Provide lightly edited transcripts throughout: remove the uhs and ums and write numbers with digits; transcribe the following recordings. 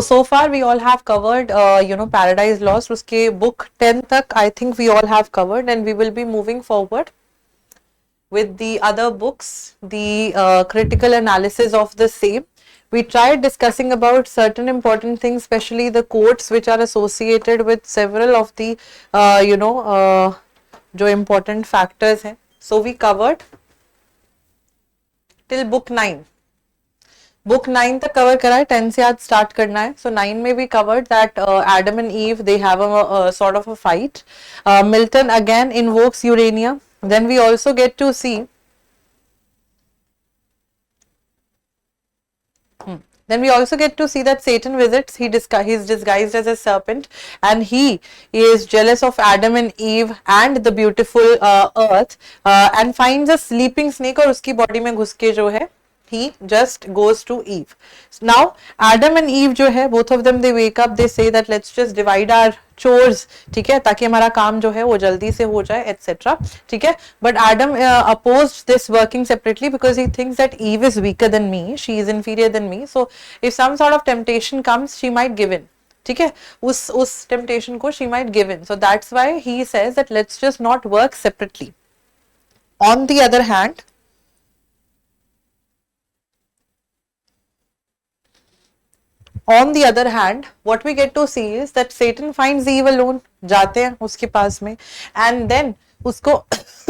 so far we all have covered, Paradise Lost. उसके book 10 तक I think we all have covered, and we will be moving forward with the other books, the critical analysis of the same. We tried discussing about certain important things, especially the quotes which are associated with several of the, जो important factors हैं. So we covered till book 9. Book 9 तक cover करा है, 10 से आज start करना है. सो 9 में भी covered that Adam and Eve they have a sort of a fight. Milton again invokes Urania. Then we also get to see Then we also get to see that Satan visits. He's disguised as a serpent, and he is jealous of Adam and Eve and the beautiful earth, and finds a sleeping snake और उसकी body में घुस के जो है he just goes to Eve. Now Adam and Eve जो है, both of them they wake up, they say that let's just divide our chores, ठीक है, ताकि हमारा काम जो है वो जल्दी से हो जाए, etc. ठीक है. But Adam opposed this working separately because he thinks that Eve is weaker than me, she is inferior than me, so if some sort of temptation comes she might give in. ठीक है, उस temptation को she might give in. So that's why he says that let's just not work separately. On the other hand, what we get to see is that Satan finds Eve alone. जाते हैं उसके पास में, and then उसको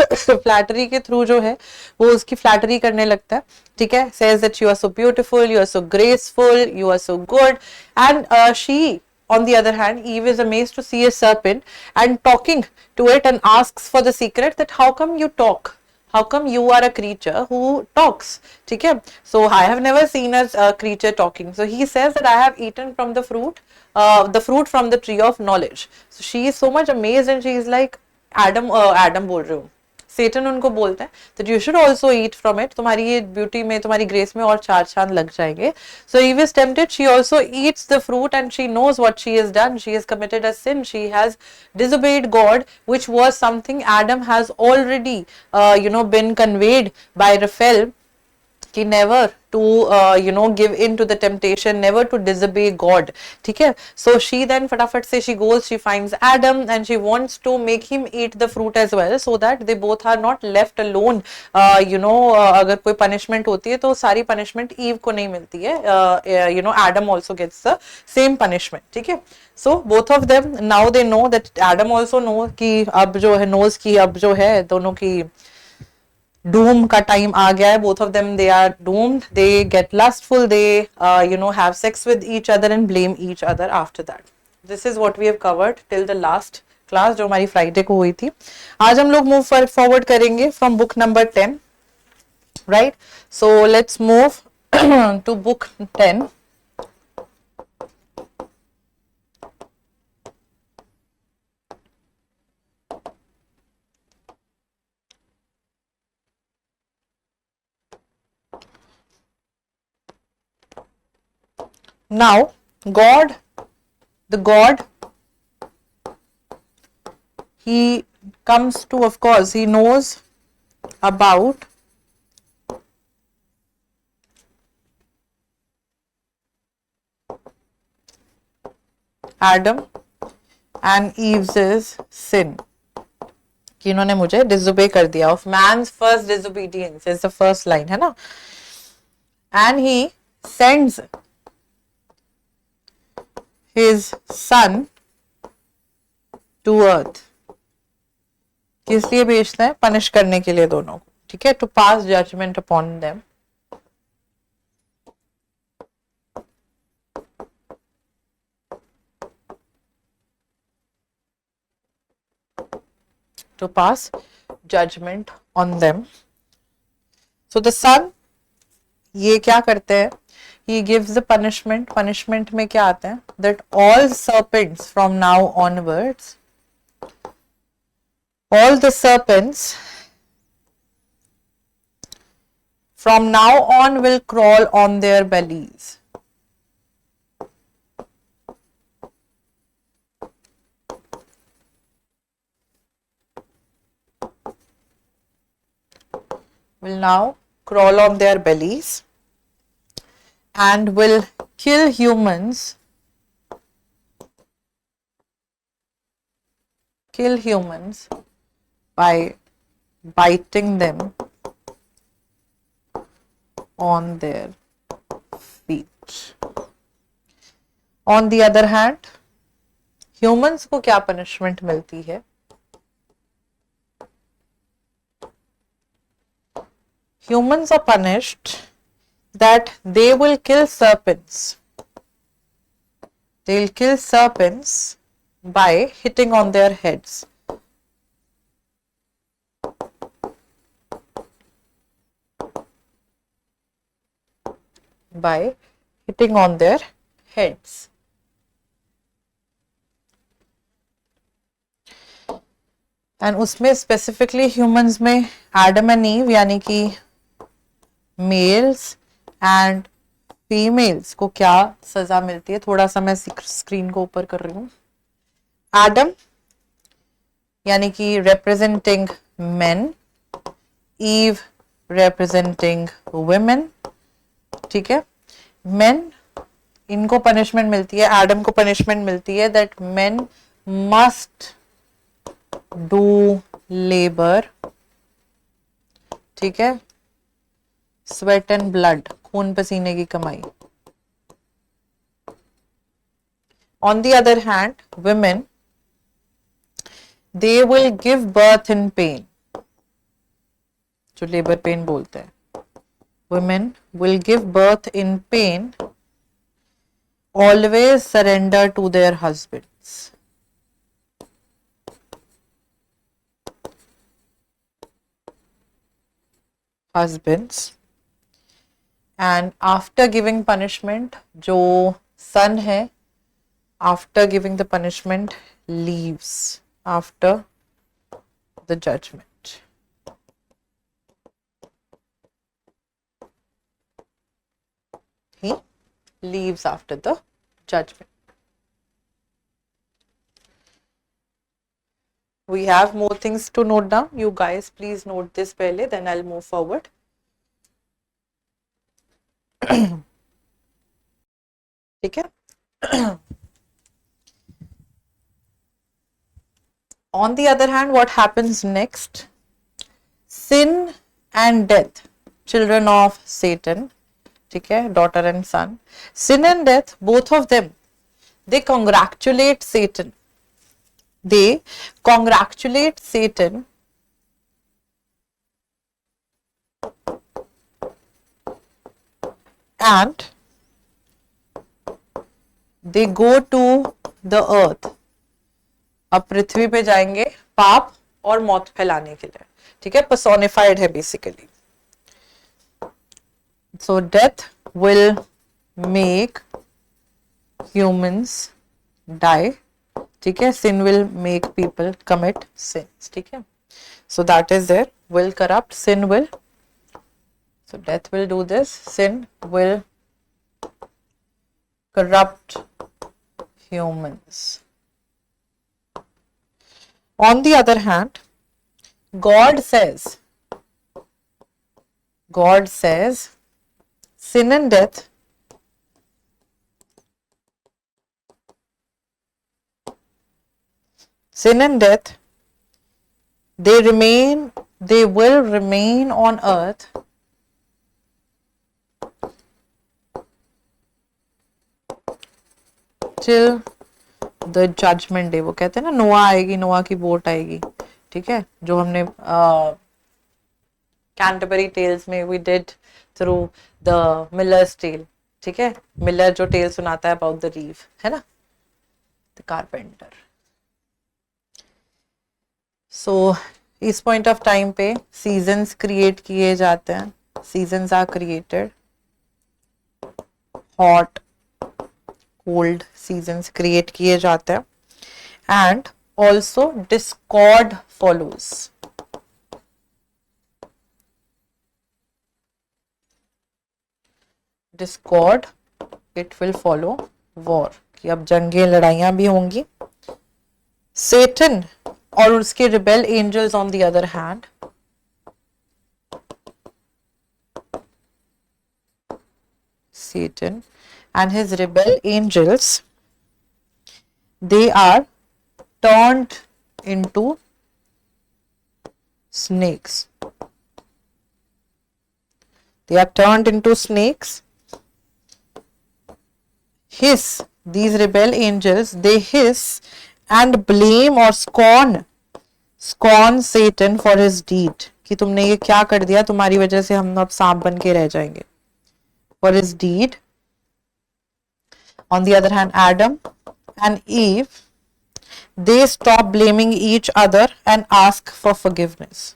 flattery के through जो है वो उसकी फ्लैटरी करने लगता है. ठीक है, says that you are so beautiful, you are so graceful, you are so good, and she, on the other hand, Eve is amazed to see a serpent and talking to it and asks for the secret that how come you talk? How come you are a creature who talks? ठीक है, so I have never seen a creature talking. So he says that I have eaten from the fruit from the tree of knowledge. So she is so much amazed and she is like, Adam बोल रहे हो, Satan उनको बोलता है that you should also eat from it. तुम्हारी ये beauty में, तुम्हारी ग्रेस में और चार चांद लग जाएंगे. So Eve is tempted. She also eats the fruit and she knows what she has done. She has committed a sin. She has disobeyed God, which was something Adam has already, been conveyed by Raphael. कि never to give in to the temptation, never to disobey God. ठीक है, so she then फटाफट से she goes, she finds Adam and she wants to make him eat the fruit as well, so that they both are not left alone. अगर कोई punishment होती है तो सारी punishment Eve को नहीं मिलती है. Adam also gets the same punishment. ठीक है, so both of them now they know that Adam also know कि अब जो है knows कि अब जो है दोनों की doom का time आ गया है. Both of them they are doomed. They get lustful. They have sex with each other and blame each other after that. This is what we have covered till the last class जो हमारी Friday को हुई थी. आज हम लोग move forward करेंगे from book number 10, right? So let's move to book 10. Now, the God, he comes to, of course, he knows about Adam and Eve's sin. कि इन्होंने मुझे disobey कर दिया. Of man's first disobedience is the first line, है ना? And he sends his son to earth. किस लिए भेजता है? पनिश करने के लिए दोनों को. ठीक है, to pass judgment upon them. To pass judgment on them. So the son ये क्या करते हैं? He gives the punishment. Punishment में क्या आता है? That all serpents from now onwards, all the serpents from now on will crawl on their bellies. Will now crawl on their bellies and will kill humans kill humans by biting them on their feet. On the other hand, humans को क्या punishment मिलती है? Humans are punished that they will kill serpents. They'll kill serpents by hitting on their heads. By hitting on their heads. And उसमें specifically humans में Adam and ewe यानी कि mails and females को क्या सजा मिलती है? थोड़ा सा मैं स्क्रीन को ऊपर कर रही हूँ. एडम यानी कि representing men, Eve representing women. ठीक है, मेन इनको पनिशमेंट मिलती है, एडम को पनिशमेंट मिलती है that main must do labour. ठीक है, स्वेट एंड ब्लड, खून पसीने की कमाई. On the other hand women, they will give birth in pain, जो लेबर पेन बोलते हैं. women will give birth in pain, always surrender to their husbands. And after giving punishment, जो son है, after giving the punishment, leaves after the judgment. He leaves after the judgment. We have more things to note down. You guys please note this pehle, then I'll move forward. ठीक है. On the other hand, what happens next? Sin and death, children of Satan. ठीक है, daughter and son. Sin and death, both of them, they congratulate Satan. They congratulate Satan and they go to the earth. अब पृथ्वी पे जाएंगे पाप और मौत फैलाने के लिए. ठीक है, personified है basically. So death will make humans die. ठीक है, sin will make people commit sins. ठीक है, so that is there. Will corrupt, sin will. So death will do this, sin will corrupt humans. On the other hand, God says, sin and death they will remain on earth till the judgment day. वो कहते हैं ना, नोआ आएगी, नोआ की boat आएगी. ठीक है, जो हमने कैंटरबरी टेल्स में we did through the Miller's tale. ठीक है, मिलर जो टेल सुनाता है about the reef, है ना, the carpenter. So इस पॉइंट ऑफ टाइम पे सीजन्स क्रिएट किए जाते हैं. Seasons are created. Hot cold seasons create किए जाते हैं. And also discord follows. Discord, it will follow war, कि अब जंगें लड़ाइयां भी होंगी. सेटन और उसके rebel angels on the other hand, Satan and his rebel angels, they are turned into snakes. They are turned into snakes. Hiss, these rebel angels, they hiss and blame or scorn Satan for his deed. कि तुमने ये क्या कर दिया, तुम्हारी वजह से हम अब सांप बन के रह जाएंगे. For his deed. On the other hand, Adam and Eve, they stop blaming each other and ask for forgiveness.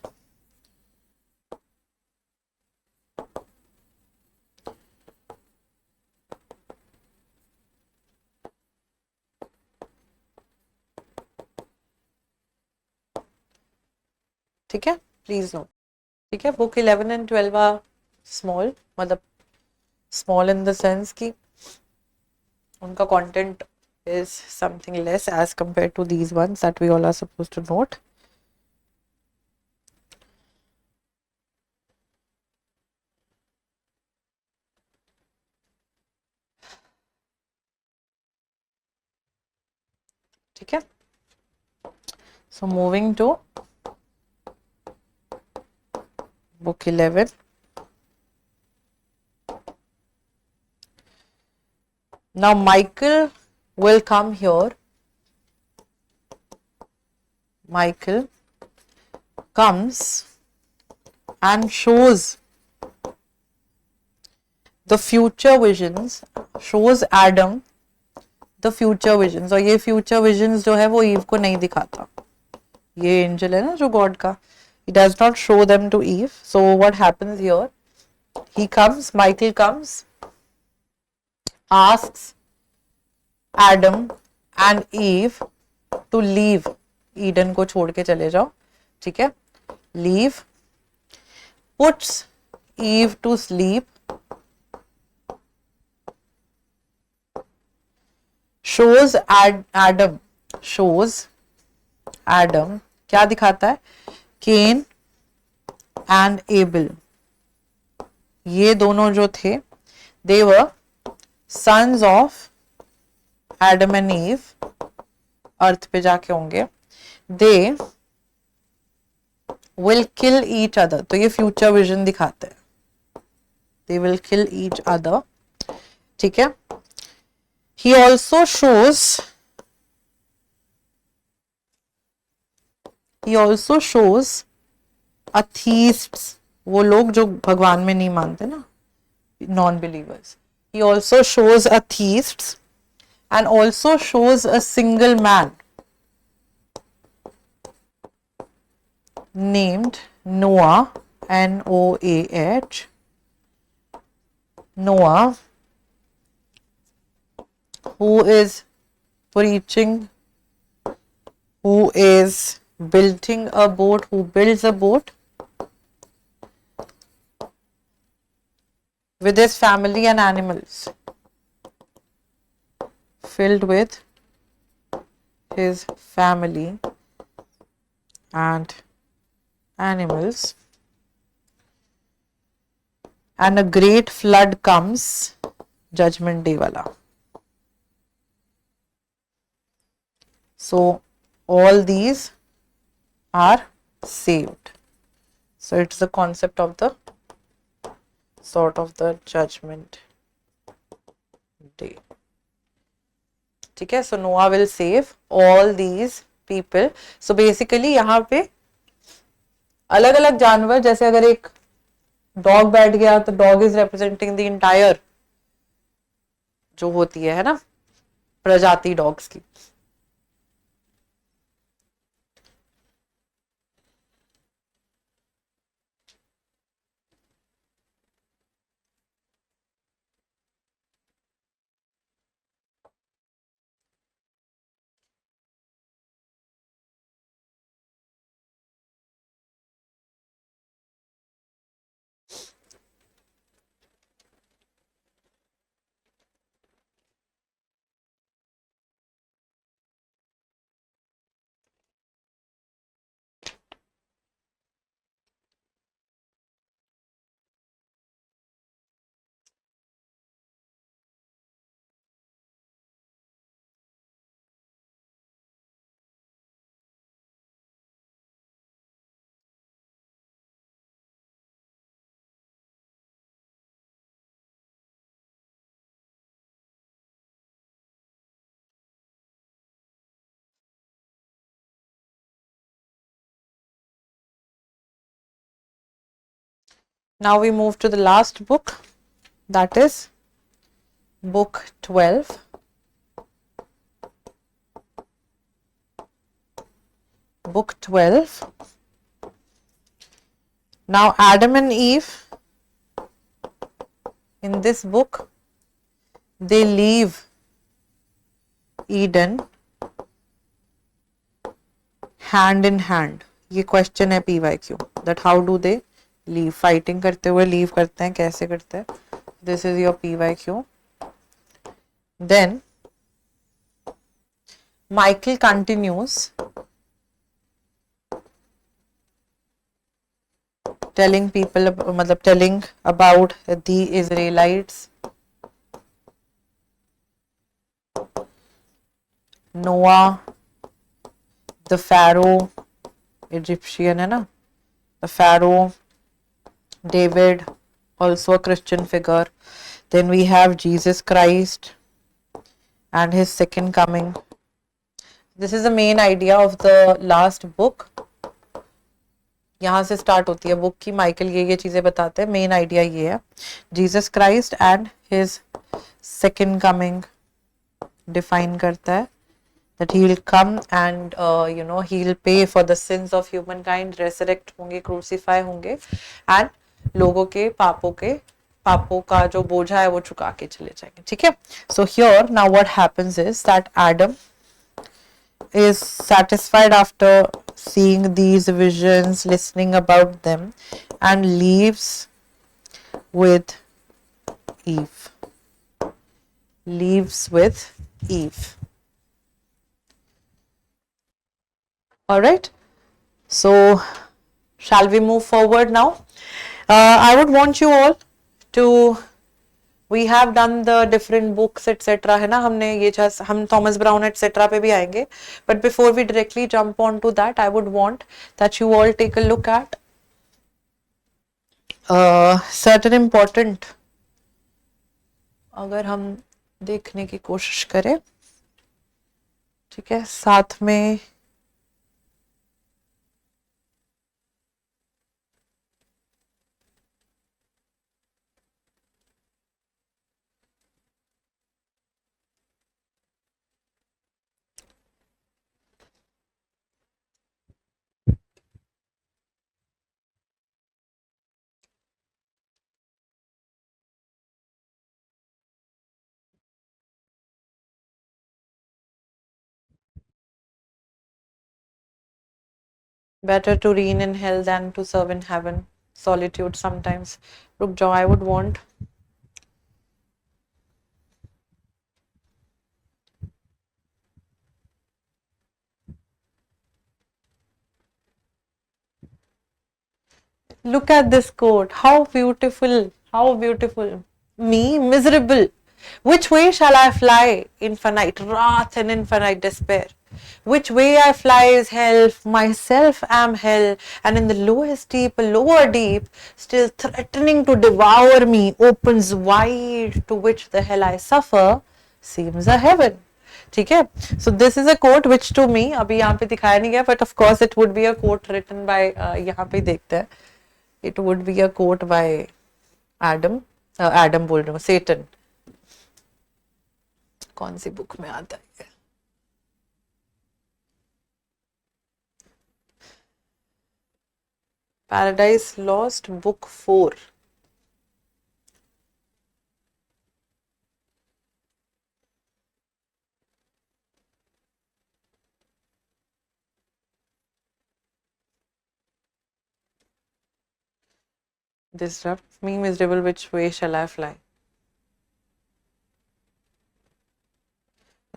ठीक है, प्लीज नोट. ठीक है, बुक 11 and 12 आर स्मॉल, मतलब स्मॉल इन द सेंस कि उनका content is something less as compared to these ones that we all are supposed to note. ठीक है, so moving to book 11. Now Michael will come here. Michael comes and shows the future visions, shows Adam the future visions. और ये future visions जो है वो ewe को नहीं दिखाता. ये एंजल है ना जो गॉड का, he does not show them to Eve. So what happens here? He comes, Michael comes, asks Adam and Eve to leave. Eden को छोड़ के चले जाओ. ठीक है, leave. Puts Eve to sleep. Shows Adam, shows Adam, क्या दिखाता है? Cain and Abel. ये दोनों जो थे, they were sons of Adam and Eve. अर्थ पे जाके होंगे. They will kill each other. तो ये फ्यूचर विजन दिखाते हैं. They will kill each other. ठीक है. He also shows atheists, वो लोग जो भगवान में नहीं मानते ना, non-believers. He also shows atheists and also shows a single man named Noah, Noah, Noah, who is preaching, who is building a boat, who builds a boat with his family and animals, filled with his family and animals, and a great flood comes, judgment day wala. So all these are saved. So it's the concept of the sort of the judgment day. ठीक है, so Noah will save all these people. So basically यहाँ पे अलग अलग जानवर, जैसे अगर एक डॉग बैठ गया तो dog is representing the entire जो होती है ना प्रजाति डॉग्स की. Now we move to the last book, that is book 12. Book 12. Now Adam and Eve, in this book, they leave Eden hand in hand. ये क्वेश्चन है PYQ, that how do they leave? Fighting करते हुए leave करते हैं, कैसे करते हैं? This is your PYQ. Then Michael continues telling people, मतलब telling about the Israelites, Noah, the Pharaoh, Egyptian है ना, the Pharaoh, David, also a Christian figure. Then we have Jesus Christ and his second coming. This is the main idea of the last book. यहाँ से start होती है book की. Michael ये चीजें बताते हैं. मेन आइडिया ये है, Jesus Christ and his second coming define करता है that he will come and he will pay for the sins of humankind, resurrect होंगे, crucify होंगे and लोगों के पापों का जो बोझा है वो चुका के चले जाएंगे. ठीक है. So here now what happens is that Adam is satisfied after seeing these visions, listening about them, and leaves with Eve. Leaves with Eve. All right. So, shall we move forward now? I would want you all to. We have done the different books etc. है ना, हमने ये हम Thomas brown etc. पे भी आएंगे. But before we directly jump on to that, I would want that you all take a look at certain important, अगर हम देखने की कोशिश करें, ठीक है, साथ में better to reign in hell than to serve in heaven. Solitude sometimes. रुक जाओ, I would want look at this quote. How beautiful. How beautiful. Me, miserable. Which way shall I fly? Infinite wrath and infinite despair. Which way I fly is hell, myself am hell, and in the lowest deep, lower deep, still threatening to devour me, opens wide, to which the hell I suffer seems a heaven. ठीक है. So this is a quote which to me, अभी यहाँ पे दिखाया नहीं गया, but of course it would be a quote written by यहाँ पे देखते हैं, it would be a quote by Adam. Adam बोल रहा हूँ, Satan. कौन सी बुक में आता है? Paradise Lost, book 4. Disrupt me, miserable, which way shall I fly?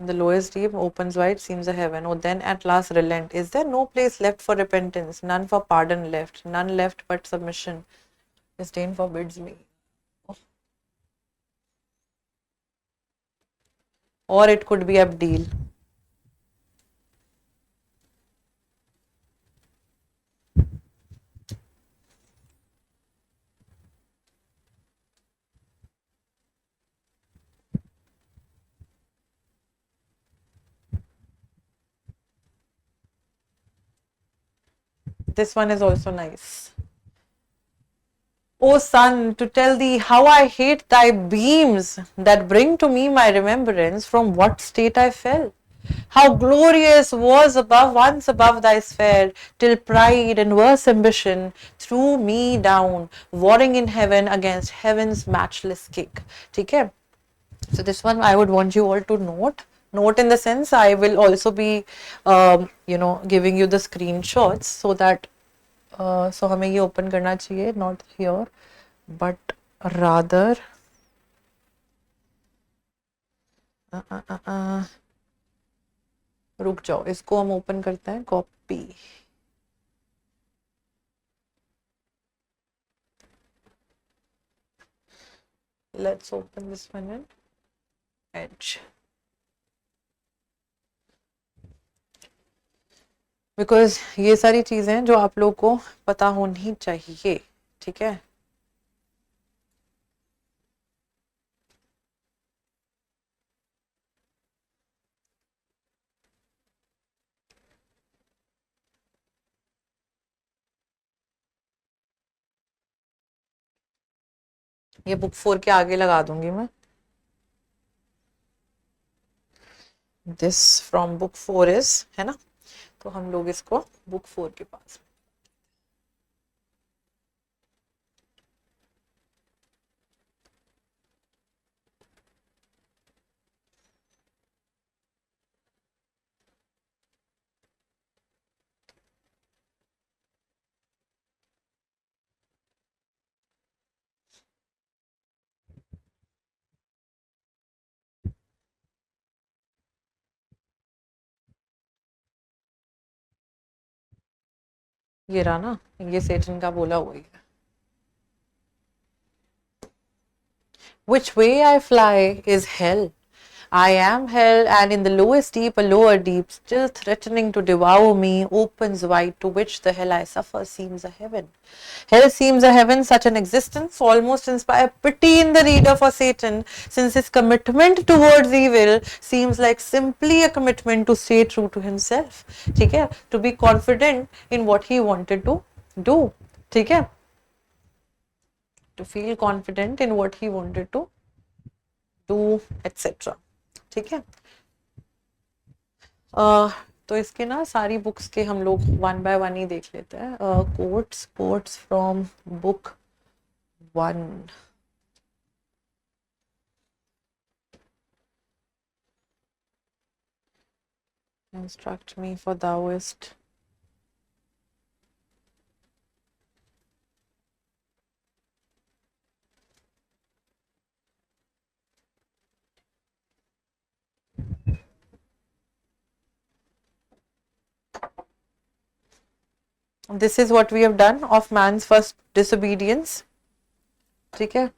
In the lowest deep, opens wide, seems a heaven. Oh, then at last relent. Is there no place left for repentance? None for pardon left. None left but submission. Disdain forbids me. Or it could be Abdil. This one is also nice. O sun, to tell thee how I hate thy beams that bring to me my remembrance from what state I fell. How glorious was above once above thy sphere, till pride and worse ambition threw me down, warring in heaven against heaven's matchless kick. ठीक है? So this one I would want you all to note. Note in the sense I will also be, giving you the screenshots so that so हमें ये open करना चाहिए, not here, but rather रुक जाओ, इसको हम ओपन करते हैं, copy. Let's open this one in Edge. Because ये सारी चीजें जो आप लोग को पता होनी चाहिए. ठीक है. ये बुक 4 के आगे लगा दूंगी मैं. दिस फ्रॉम बुक 4 इज, है ना. तो हम लोग इसको बुक 4 के पास. ये रहा ना, ये सेटन का बोला हुआ है. Which way I fly is hell. I am hell, and in the lowest deep, a lower deep, still threatening to devour me, opens wide, to which the hell I suffer seems a heaven. Hell seems a heaven, such an existence almost inspire pity in the reader for Satan, since his commitment towards evil seems like simply a commitment to stay true to himself. ठीक है? To be confident in what he wanted to do. ठीक है? To feel confident in what he wanted to do, etc. ठीक है. तो इसके ना सारी बुक्स के हम लोग वन बाय वन ही देख लेते हैं. Quotes from book 1. Instruct me, for thouest. This is what we have done of man's first disobedience. ठीक है.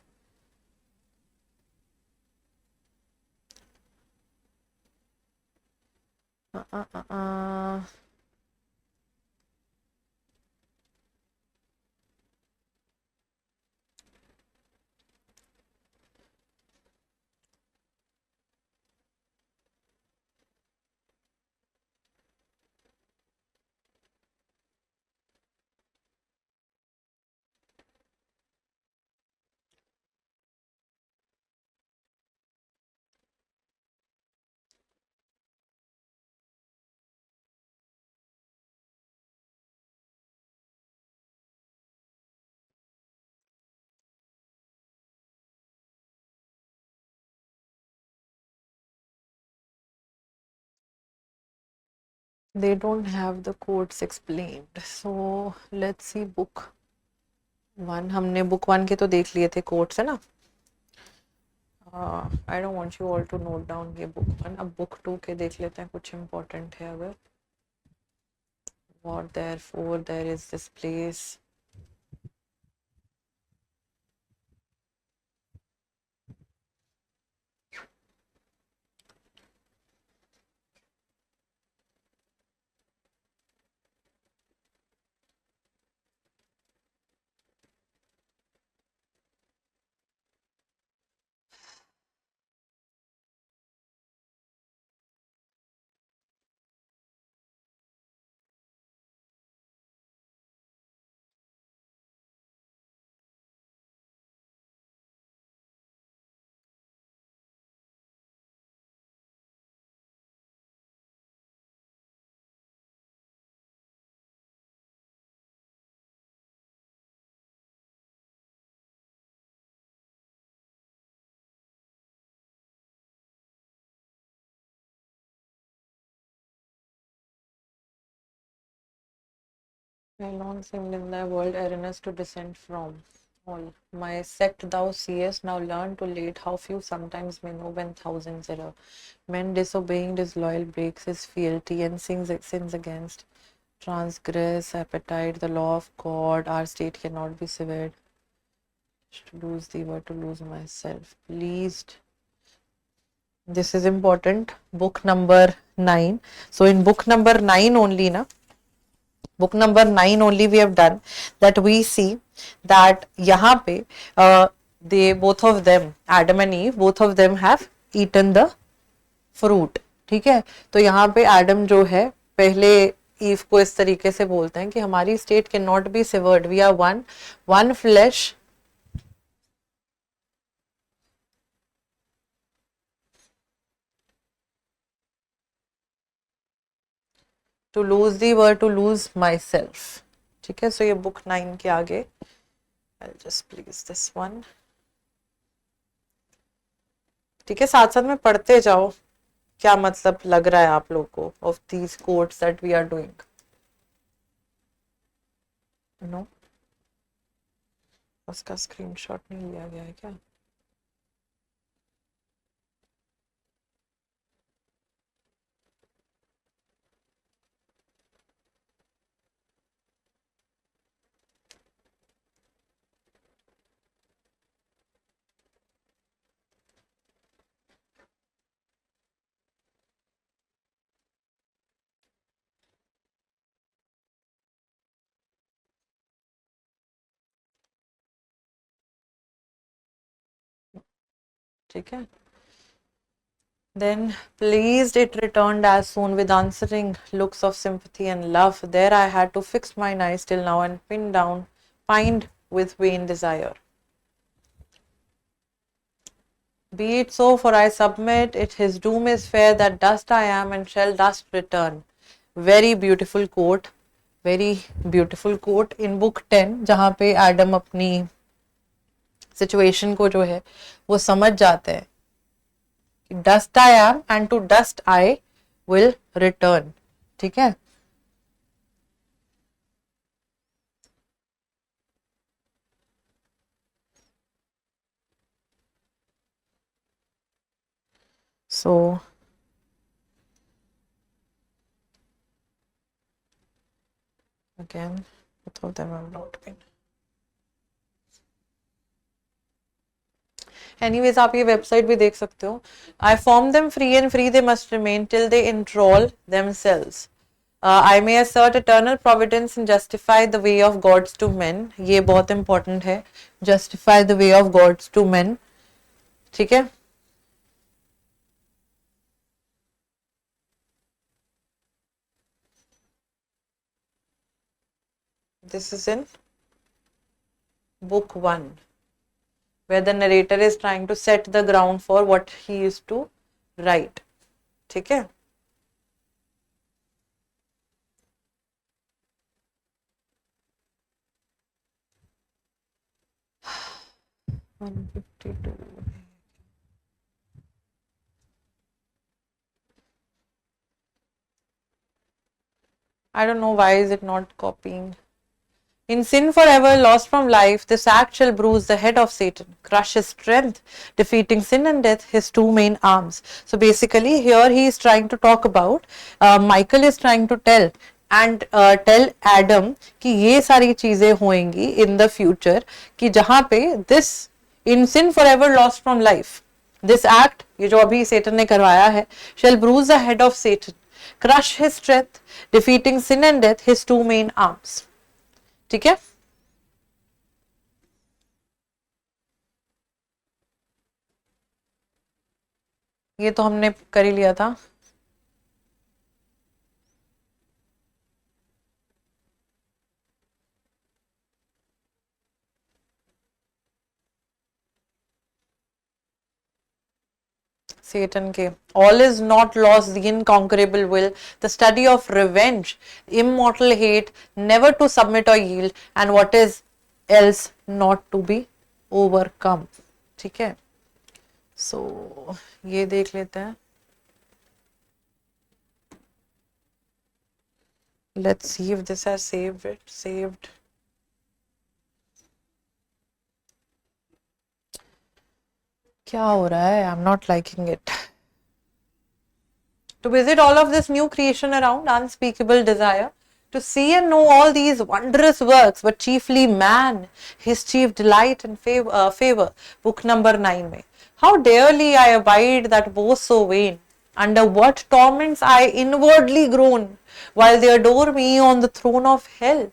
They don't have the quotes explained. So let's see book 1. हमने book 1 के तो देख लिए थे quotes, है ना. I don't want you all to note down ये book 1. अब book 2 के देख लेते हैं, कुछ important है अगर. What therefore there is this place. Alone seemed in thy world arenas to descend from. All my sect thou seest, now learn too late how few sometimes may know when thousands error. Men disobeying disloyal breaks his fealty and sins against. Transgress appetite, the law of God, our state cannot be severed. To lose thee were to lose myself. Pleased. This is important. Book number 9. So in book number 9 only, na, book number 9 only we have done that. We see that यहाँ पे they both of them, Adam and Eve, both of them have eaten the fruit. ठीक है, तो यहाँ पे Adam जो है पहले ईव को इस तरीके से बोलते हैं कि हमारी state can not be severed, we are one flesh. To lose thee were to lose myself. ठीक है, सो ये बुक 9 के आगे. I'll just please this one. ठीक है, साथ साथ में पढ़ते जाओ क्या मतलब लग रहा है आप लोग को of these quotes that we are doing. No, उसका स्क्रीनशॉट नहीं लिया गया है क्या? ठीक है. Then pleased it returned as soon with answering looks of sympathy and love. There I had to fix mine eyes till now and pin down, pined with vain desire. Be it so, for I submit it, his doom is fair, that dust I am and shall dust return. Very beautiful quote, very beautiful quote in book 10, जहाँ पे Adam अपनी situation को जो है वो समझ जाते हैं. Dust I am and to dust I will return. ठीक है, सो again both of them have not been. Anyways, आप ये वेबसाइट भी देख सकते हो. I form them free and free they must remain till they enthrall themselves. I may assert eternal providence and justify the way of gods to men. ये बहुत important है, justify the way of gods to men. ठीक है, this is in book 1 where the narrator is trying to set the ground for what he is to write. ठीक है, I don't know why is it not copying. In sin forever lost from life, this act shall bruise the head of Satan, crush his strength, defeating sin and death, his two main arms. So basically here he is trying to talk about, Michael is trying to tell and tell Adam कि ये सारी चीजें होंगी in the future, कि जहाँ पे this in sin forever lost from life, this act ये जो अभी Satan ने करवाया है, shall bruise the head of Satan, crush his strength, defeating sin and death, his two main arms. ठीक है, ये तो हमने कर ही लिया था. Satan के all is not lost, the inconquerable will, the study of revenge, immortal hate, never to submit or yield, and what is else not to be overcome. ठीक है, so ये देख लेते हैं. Let's see if this has saved. क्या हो रहा है? I'm not liking it. To visit all of this new creation around unspeakable desire, to see and know all these wondrous works, but chiefly man, his chief delight and favor. Book number 9 में. How dearly I abide that boast so vain, under what torments I inwardly groan, while they adore me on the throne of hell.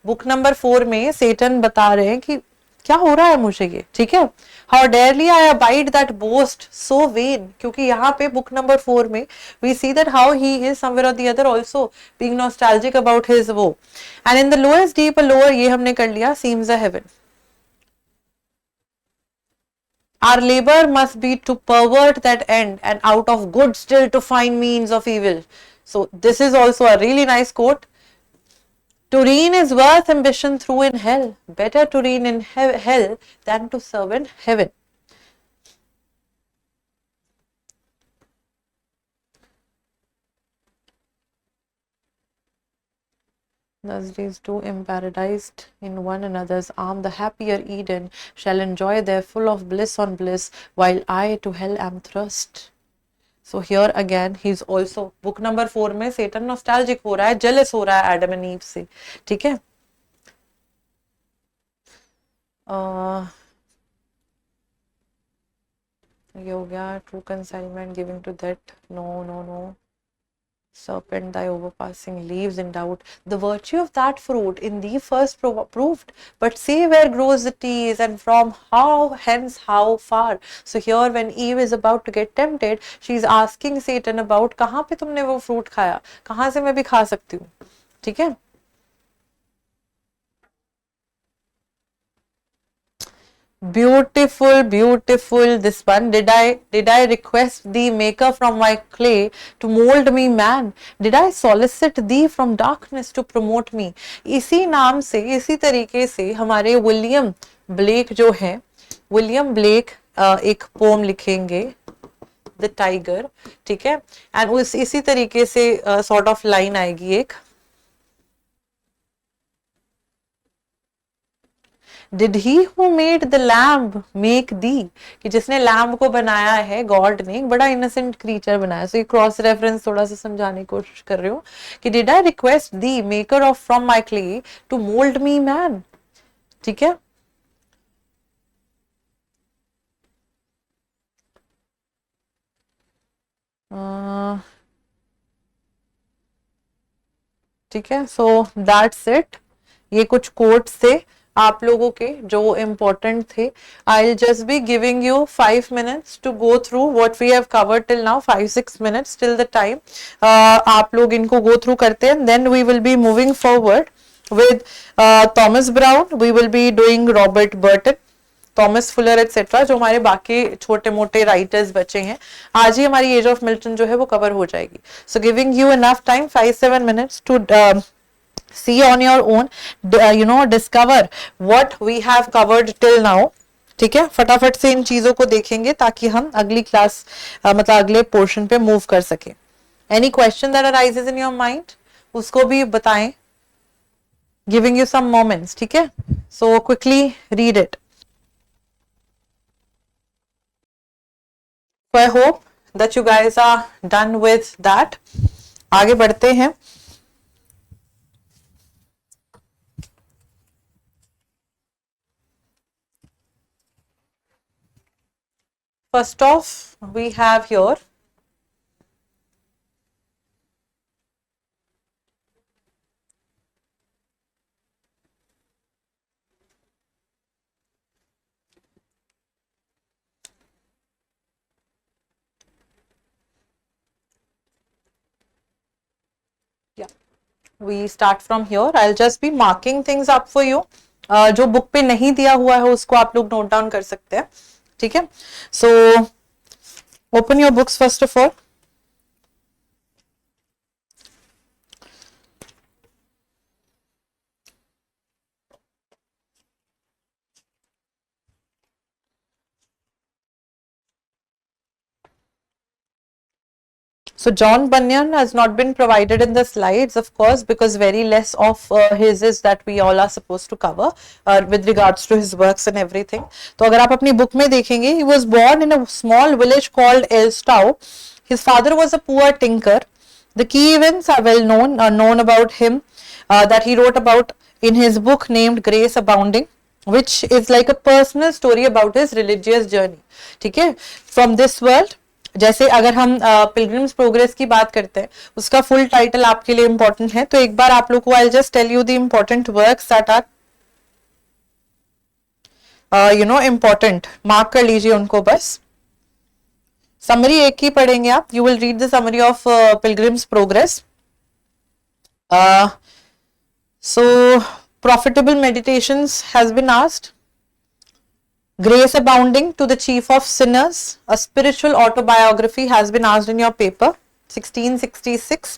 Book number 4 में सेटन बता रहे हैं कि क्या हो रहा है मुझे ये, ठीक है. How dearly I abide that boast so vain, क्योंकि यहाँ पे बुक नंबर 4 में we see that how he is somewhere और the other also being nostalgic about his वो. And in the lowest deep lower, ये हमने कर लिया, seems a heaven. Our labor must be to pervert that end, and out of good still to find means of evil. So this is also a really nice quote. To reign is worth ambition through in hell. Better to reign in hell than to serve in heaven. Thus days too imparadised in one another's arm, the happier Eden shall enjoy their full of bliss on bliss, while I to hell am thrust. So here again he's also, book number 4 में Satan nostalgic हो रहा है, jealous हो रहा है Adam and Eve से, ठीक है. ये हो गया, true consignment giving to that, no. Serpent, thy overpassing leaves in doubt the virtue of that fruit in thee first proved, but see where grows the tease, and from how hence how far. So here when Eve is about to get tempted, she is asking Satan about कहाँ पे तुमने वो fruit खाया, कहाँ से मैं भी खा सकती हूँ, ठीक है. Beautiful this one. Did I request thee, maker, from my clay to mold me man? Did I solicit thee from darkness to promote me? इसी नाम से, इसी तरीके से हमारे विलियम ब्लेक जो है, विलियम ब्लेक एक पोम लिखेंगे, द टाइगर, ठीक है. एंड उस इसी तरीके से सॉर्ट ऑफ लाइन आएगी एक, did he who made the lamb make the, कि जिसने लैम्ब को बनाया है, गॉड ने एक बड़ा इनोसेंट क्रीचर बनाया. सो ये क्रॉस रेफरेंस थोड़ा सा समझाने की कोशिश कर रही हूँ कि did I request thee, maker of from my clay, to mould me man, ठीक है. ठीक है. So that's it. ये कुछ कोट्स थे आप लोगों के जो इम्पोर्टेंट थे. I will just be giving you 5 minutes to go through what we have covered till now, 5-6 minutes till the time. आप लोग इनको गो थ्रू करते हैं, then we will be moving forward with Thomas Brown. We will be doing Robert Burton, Thomas Fuller etcetera, जो हमारे बाकी छोटे मोटे राइटर्स बचे हैं. आज ही हमारी एज ऑफ मिल्टन जो है वो कवर हो जाएगी. So giving you enough time, 5-7 minutes to see on your own, discover what we have covered till now. ठीक है, फटाफट से इन चीजों को देखेंगे ताकि हम अगली क्लास मतलब अगले पोर्शन पे मूव कर सके. Any question that arises in your mind, उसको भी बताएं. गिविंग यू सम मोमेंट्स, ठीक है. So quickly read it. So I hope that you guys are done with that. आगे बढ़ते हैं. First off, we have here we start from here. I'll just be marking things up for you. जो book पे नहीं दिया हुआ है उसको आप लोग नोट डाउन कर सकते हैं, ठीक है. So open your books first of all. So John Bunyan has not been provided in the slides, of course, because very less of his is that we all are supposed to cover with regards to his works and everything. तो अगर आप अपनी book में देखेंगे, he was born in a small village called Elstow. His father was a poor tinker. The key events are well known about him that he wrote about in his book named Grace Abounding, which is like a personal story about his religious journey. ठीक है, from this world. जैसे अगर हम pilgrims progress की बात करते हैं, उसका फुल टाइटल आपके लिए इंपॉर्टेंट है, तो एक बार आप लोग को I just tell you the important works that are important, mark कर लीजिए उनको बस. समरी एक ही पढ़ेंगे आप. You will read the summary of Pilgrim's Progress. So profitable meditations has been asked. Grace Abounding to the Chief of Sinners, a spiritual autobiography has been asked in your paper, 1666.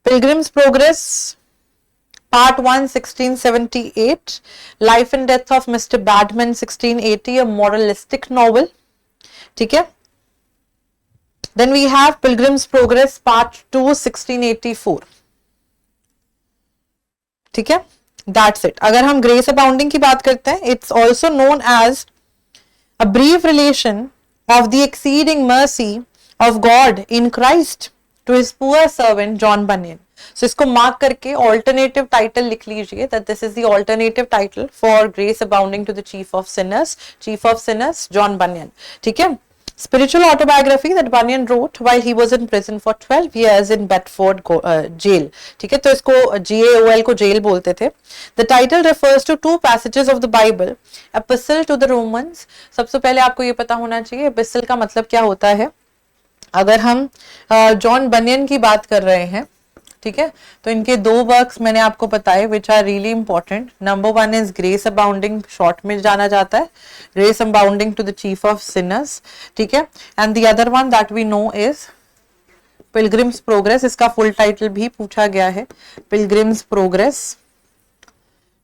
Pilgrim's Progress, Part 1, 1678. Life and Death of Mr. Badman, 1680, a moralistic novel. ठीक है. Then we have Pilgrim's Progress, Part 2, 1684. ठीक है. That's it. अगर हम grace अबाउंडिंग की बात करते हैं, it's also known as a brief relation of the exceeding mercy of God in Christ to his poor servant John Bunyan. So इसको mark करके ऑल्टरनेटिव टाइटल लिख लीजिए that this is the alternative title for grace abounding to the chief of sinners John Bunyan. ठीक है. Spiritual autobiography that Bunyan wrote while he was in prison for 12 years in Bedford jail. ठीक है, तो इसको GAOL को jail बोलते थे. The title refers to two passages of the Bible. Epistle to the Romans. सबसे पहले आपको ये पता होना चाहिए epistle का मतलब क्या होता है. अगर हम जॉन बनियन की बात कर रहे हैं, ठीक है, तो इनके दो वर्क्स मैंने आपको बताए which are really important. Number one is grace abounding, short में जाना जाता है grace abounding to the chief of sinners. ठीक है. And the other one that we know is pilgrim's progress. इसका फुल टाइटल भी पूछा गया है, पिलग्रिम्स प्रोग्रेस.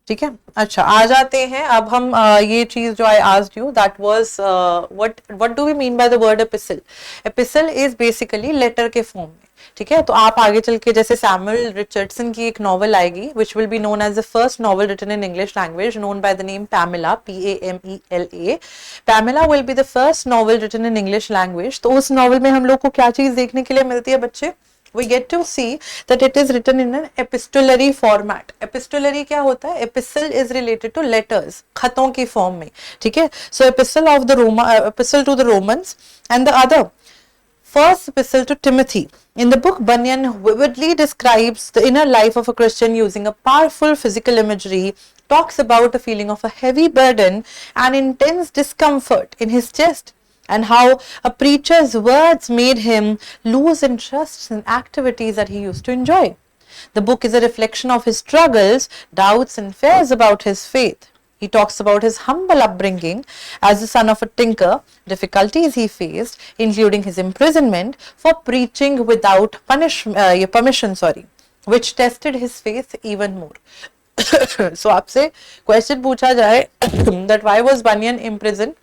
ठीक है. अच्छा, आ जाते हैं अब हम ये चीज जो I asked you that was what do we mean by the word epistle. Epistle is basically letter के फॉर्म में. ठीक है. तो आप आगे चल के जैसे सैमुअल रिचर्डसन की एक नॉवल आएगी which will be known as the first novel written in English language known by the name Pamela, PAMELA. Pamela will be the first novel written in English language. तो उस novel में हम लोग को क्या चीज देखने के लिए मिलती है बच्चे? We get to see that it is written in an epistolary format. Epistolary क्या होता है? Epistle is related to letters, खतों की फॉर्म में. ठीक है. So epistle to the Romans and the other first epistle to Timothy. In the book, Bunyan vividly describes the inner life of a Christian using a powerful physical imagery, talks about a feeling of a heavy burden and intense discomfort in his chest, and how a preacher's words made him lose interest in activities that he used to enjoy. The book is a reflection of his struggles, doubts and fears about his faith. He talks about his humble upbringing as the son of a tinker, difficulties he faced, including his imprisonment for preaching without permission, which tested his faith even more. So आपसे question पूछा जाए that why was Bunyan imprisoned?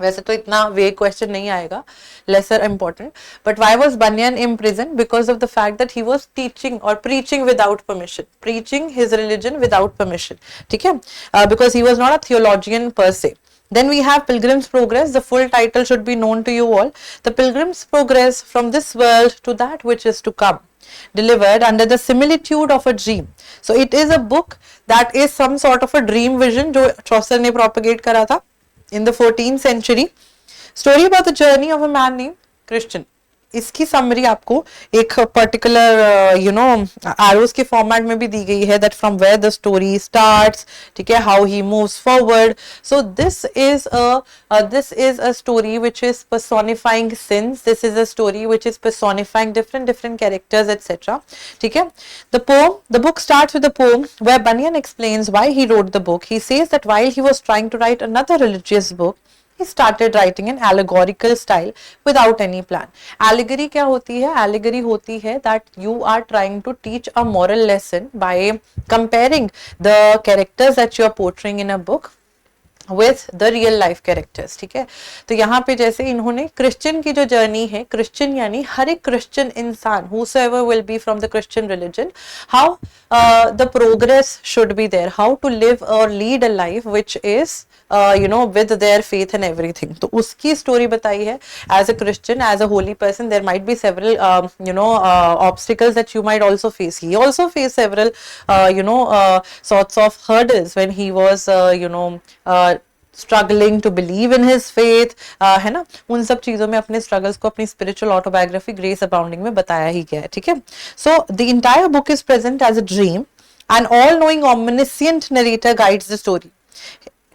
वैसे तो इतना वे question नहीं आएगा, lesser important. But why was Bunyan in prison? Because of the fact that he was teaching और preaching without permission, preaching his religion without permission. ठीक है. Because he was not a theologian per से. Then we have Pilgrim's Progress. The full title should be known to you all. The Pilgrim's Progress from this world to that which is to come, delivered under the similitude of a dream. So it is a book that is some sort of a dream vision जो चौसर ने propagate करा था in the 14th century. Story about the journey of a man named Christian. इसकी summary आपको एक particular arrows के format में भी दी गई है that from where the story starts. ठीक है. How he moves forward. So this is a story which is personifying sins. This is a story which is personifying different characters etcetera. ठीक है. The book starts with the poem where Bunyan explains why he wrote the book. He says that while he was trying to write another religious book, he started writing in allegorical style without any plan. Allegory क्या होती है? Allegory होती है that you are trying to teach a moral lesson by comparing the characters that you are portraying in a book with the real life characters. ठीक है, तो यहाँ पे जैसे इन्होंने क्रिश्चियन की जो जर्नी है, क्रिश्चियन यानी हर एक क्रिश्चियन इंसान, whosoever will be from the Christian religion, how the progress should be there, how to live or lead a life which is you know with their faith and everything. तो उसकी story बताई है. As a Christian, as a holy person, there might be several you know obstacles that you might also face. He also faced several you know sorts of hurdles when he was you know struggling to believe in his faith, है ना. उन सब चीजों में अपने struggles को अपनी spiritual autobiography grace अबाउंडिंग में बताया ही गया है. ठीक है, so the entire book is present as a dream and all knowing omniscient narrator guides the story.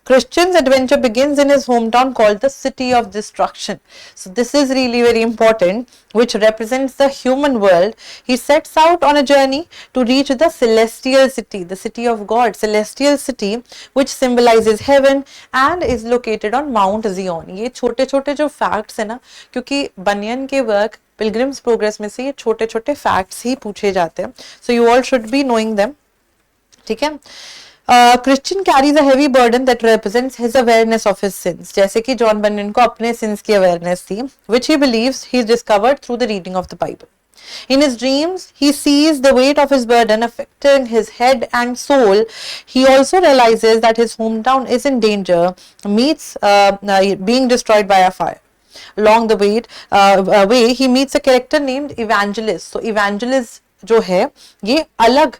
Christian's adventure begins in his hometown called the City of Destruction. So this is really very important, which represents the human world. He sets out on a journey to reach the celestial city, the city of God, celestial city, which symbolizes heaven and is located on Mount Zion. ये छोटे छोटे जो facts है ना, क्योंकि बनियन के work pilgrims progress में से ये छोटे छोटे facts ही पूछे जाते हैं. So you all should be knowing them. ठीक है. Christian carries a heavy burden that represents his awareness of his sins. जैसे कि जॉन बनियन को अपने sins की awareness थी, which he believes he discovered through the reading of the Bible. In his dreams, he sees the weight of his burden affecting his head and soul. He also realizes that his hometown is in danger, meets being destroyed by a fire. Along the way, he meets a character named Evangelist. So, Evangelist जो है ये अलग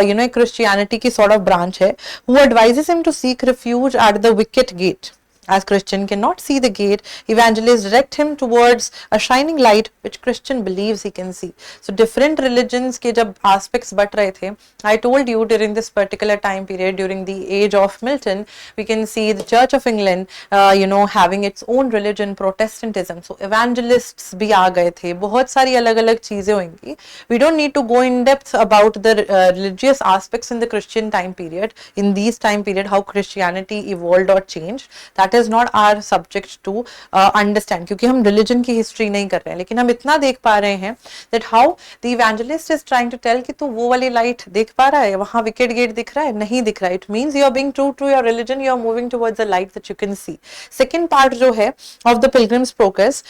you know Christianity की sort of branch है, who advises him to seek refuge at the wicket gate. As Christian cannot see the gate, evangelists direct him towards a shining light which Christian believes he can see. So different religions के जब aspects but रहे थे, I told you during this particular time period, during the age of Milton, we can see the Church of England you know having its own religion, Protestantism. So evangelists भी आ गए थे, बहुत सारी अलग अलग चीजें होंगी. We don't need to go in depth about the religious aspects in the Christian time period, in these time period how Christianity evolved or changed. That is not our subject to understand, क्योंकि हम religion की history नहीं कर रहे हैं, लेकिन हम इतना देख पा रहे हैं that how the evangelist is trying to tell कि तू वो वाली light देख पा रहा है, वहाँ wicket gate दिख रहा है, नहीं दिख रहा है. It means you are being true to your religion, you are moving towards the light that you can see. Second part जो है of the Pilgrim's Progress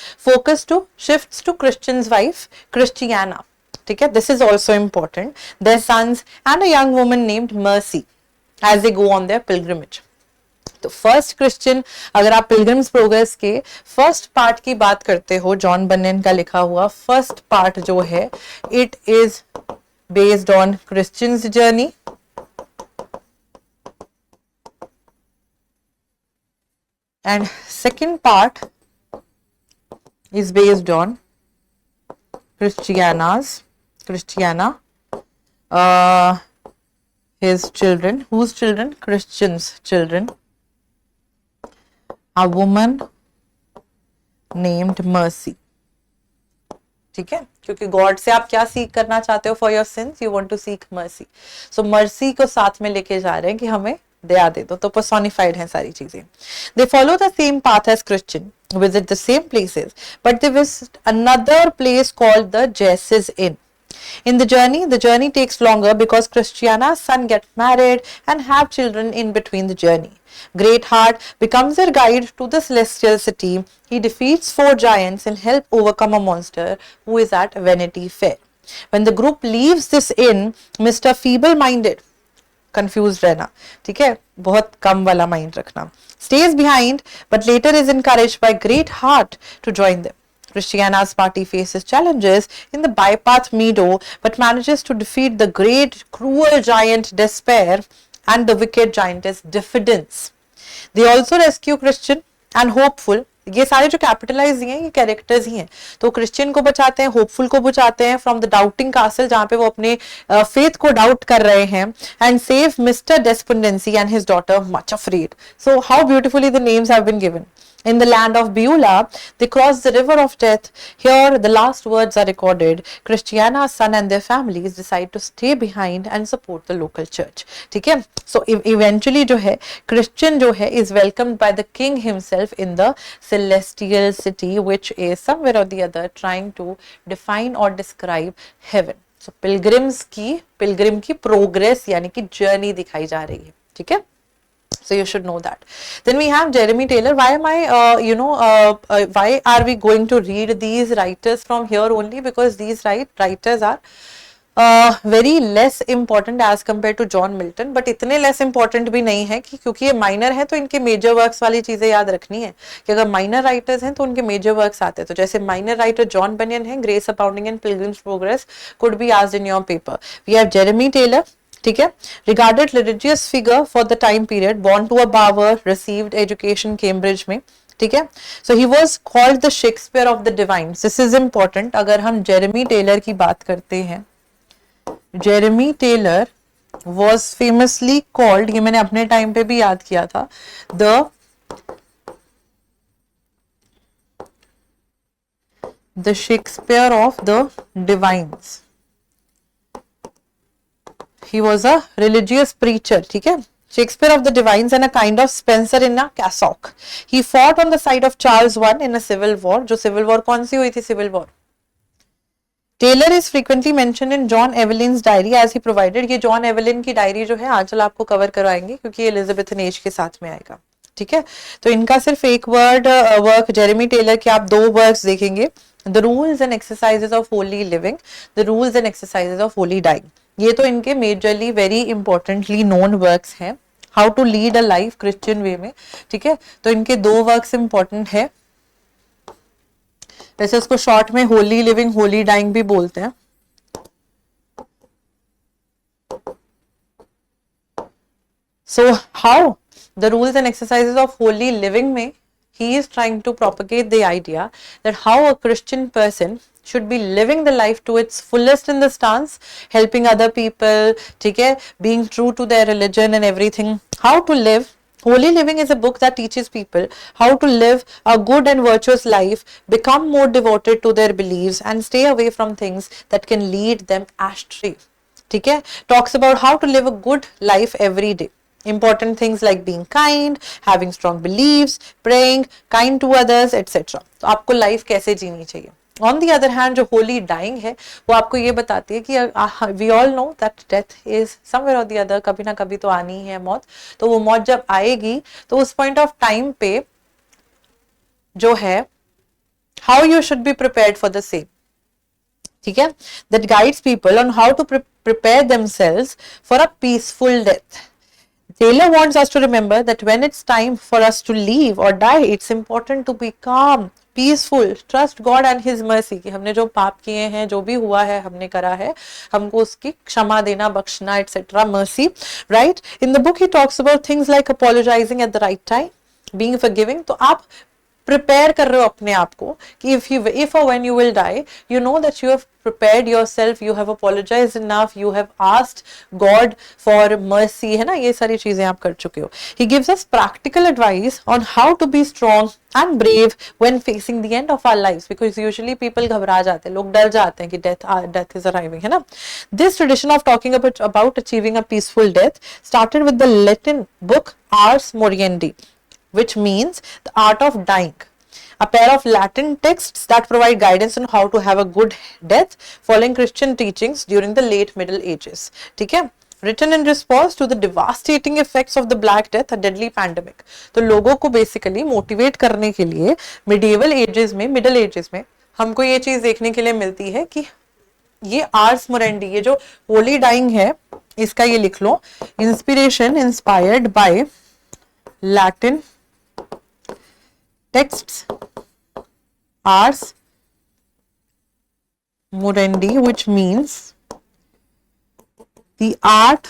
shifts to Christian's wife Christiana. ठीक है, this is also important. Their sons and a young woman named Mercy as they go on their pilgrimage. तो first Christian, अगर आप pilgrims progress के first part की बात करते हो, जॉन बनियन का लिखा हुआ फर्स्ट पार्ट जो है, it is based on Christians journey and second part is based on Christiana, his children. Whose children? Christian's children. A woman named Mercy. ठीक है, क्योंकि गॉड से आप क्या सीख करना चाहते हो for your sins, you want to seek mercy. So mercy को साथ में लेके जा रहे हैं कि हमें दया दे दो, तो पर्सोनिफाइड है सारी चीजें. They follow the same path as Christian, visit the same places, but they visit another place called the Jesse's Inn. In the journey takes longer because Christiana's son gets married and have children in between the journey. Greatheart becomes their guide to the celestial city. He defeats 4 giants and helps overcome a monster who is at Vanity Fair. When the group leaves this inn, Mr. Feeble-minded, confuse रहना, ठीक है, बहुत कम वाला mind रखना, stays behind but later is encouraged by Greatheart to join them. Christiana's party faces challenges in the bypath meadow but manages to defeat the great cruel giant Despair and the wicked giantess Diffidence. They also rescue Christian and Hopeful. ये सारे जो capitalise हैं ये characters ही हैं. तो Christian को बचाते हैं, होपफुल को बचाते हैं फ्रॉम द डाउटिंग कासल, जहां पे वो अपने फेथ को डाउट कर रहे हैं, and save mister despondency and his daughter much afraid. So how beautifully the names have been given. In the land of Beulah, they cross the river of death. Here, the last words are recorded. Christiana's son and their families decide to stay behind and support the local church. ठीक है? So eventually जो है Christian जो है is welcomed by the king himself in the celestial city, which is somewhere or the other trying to define or describe heaven. So pilgrim की progress यानी कि journey दिखाई जा रही है. ठीक है? So you should know that. Then we have Jeremy Taylor. Why am I, why are we going to read these writers from here only? Because these writers are very less important as compared to John Milton, but इतने less important भी नहीं है कि क्योंकि ये minor है तो इनके major works वाली चीजें याद रखनी है कि अगर minor writers हैं तो उनके major works आते हैं. तो जैसे minor writer John Bunyan है, Grace Abounding and Pilgrim's Progress could be asked in your paper. We have Jeremy Taylor, ठीक है, regarded religious figure for the time period, born to a barber, received education Cambridge में, ठीक है. So he was called the Shakespeare of the divines. This is important. अगर हम Jeremy Taylor की बात करते हैं, Jeremy Taylor was famously called, ये मैंने अपने टाइम पे भी याद किया था, the Shakespeare of the divines. He was a religious preacher, ठीक है. Shakespeare of the divines and a kind of Spencer in a cassock. He fought on the side of Charles I in a civil war. जो civil war कौन सी हुई थी? civil war. Taylor is frequently mentioned in John Evelyn's diary as he provided. ये John Evelyn की diary जो है आजकल आपको कवर करवाएंगे क्योंकि ये एलिजाबेथन एज के साथ में आएगा, ठीक है. तो इनका सिर्फ एक वर्क जेरेमी टेलर के आप 2 वर्क्स देखेंगे, the rules and exercises of holy living, the rules and exercises of holy dying. ये तो इनके majorly very importantly known works हैं. How to lead a life Christian way में, ठीक है. तो इनके 2 वर्क्स इंपॉर्टेंट है. वैसे उसको शॉर्ट में होली लिविंग होली डाइंग भी बोलते हैं. So how the rules and exercises of holy living में he is trying to propagate the idea that how a Christian person should be living the life to its fullest in the stance, helping other people, ठीक है, being true to their religion and everything. How to live. Holy Living is a book that teaches people how to live a good and virtuous life, become more devoted to their beliefs and stay away from things that can lead them astray. ठीक है, talks about how to live a good life every day. Important things like being kind, having strong beliefs, praying, kind to others, etc. तो आपको life कैसे जीनी चाहिए. On the other hand, जो Holi dying है वो आपको ये बताती है कि we all know that death is somewhere or the other, कभी ना कभी तो आनी है मौत. तो वो मौत जब आएगी तो उस पॉइंट ऑफ टाइम पे जो है how you should be prepared for the same, ठीक है, that guides people on how to prepare themselves for a peaceful death. Taylor wants us to remember that when it's time for us to leave or die, it's important to be calm, peaceful, trust God and His mercy. कि हमने जो पाप किए हैं, जो भी हुआ है, हमने करा है, हमको उसकी क्षमा देना, बख्शना, etc. Mercy, right? In the book, he talks about things like apologizing at the right time, being forgiving. तो आप प्रिपेयर कर रहे हो अपने आप को कि if or when you will die, you know that you have prepared yourself, you have apologized enough, you have asked God for mercy, है ना, ये सारी चीजें आप कर चुके हो. He gives us practical advice on how to be strong and brave when facing the end of our lives, because usually people घबरा जाते हैं, लोग डर जाते हैं कि death is arriving, है ना. This tradition of talking about achieving a peaceful death started with the Latin book Ars Moriendi, which means the art of dying, a pair of Latin texts that provide guidance on how to have a good death following Christian teachings during the late Middle Ages. ठीक है, written in response to the devastating effects of the Black Death, a deadly pandemic. तो लोगों को basically motivate करने के लिए medieval edges में, middle edges में हमको ये चीज देखने के लिए मिलती है कि ये आर्स मोरेंडी, ये जो होली डाइंग है, इसका ये लिख लो, inspiration inspired by Latin texts ars moriendi, which means the art,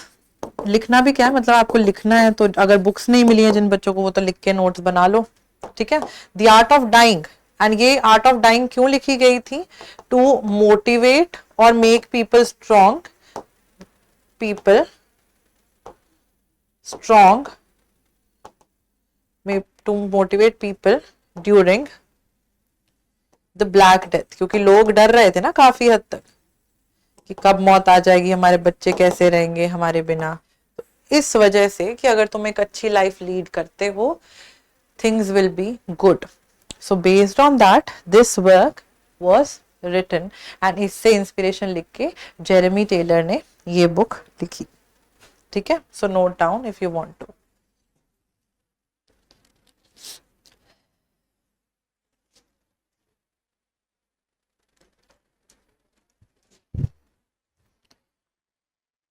लिखना भी क्या है, मतलब आपको लिखना है, तो अगर बुक्स नहीं मिली है जिन बच्चों को वो तो लिख के नोट्स बना लो, ठीक है. the art of dying, and ये आर्ट ऑफ डाइंग क्यों लिखी गई थी? टू मोटिवेट और make people strong, to motivate people during the Black Death, क्योंकि लोग डर रहे थे ना काफी हद तक कि कब मौत आ जाएगी, हमारे बच्चे कैसे रहेंगे हमारे बिना. तो इस वजह से कि अगर तुम एक अच्छी लाइफ लीड करते हो, things will be good. So based on that, this work was written, and इससे इंस्पिरेशन लिख के जेरेमी टेलर ने ये बुक लिखी. ठीक है, so note down if you want to.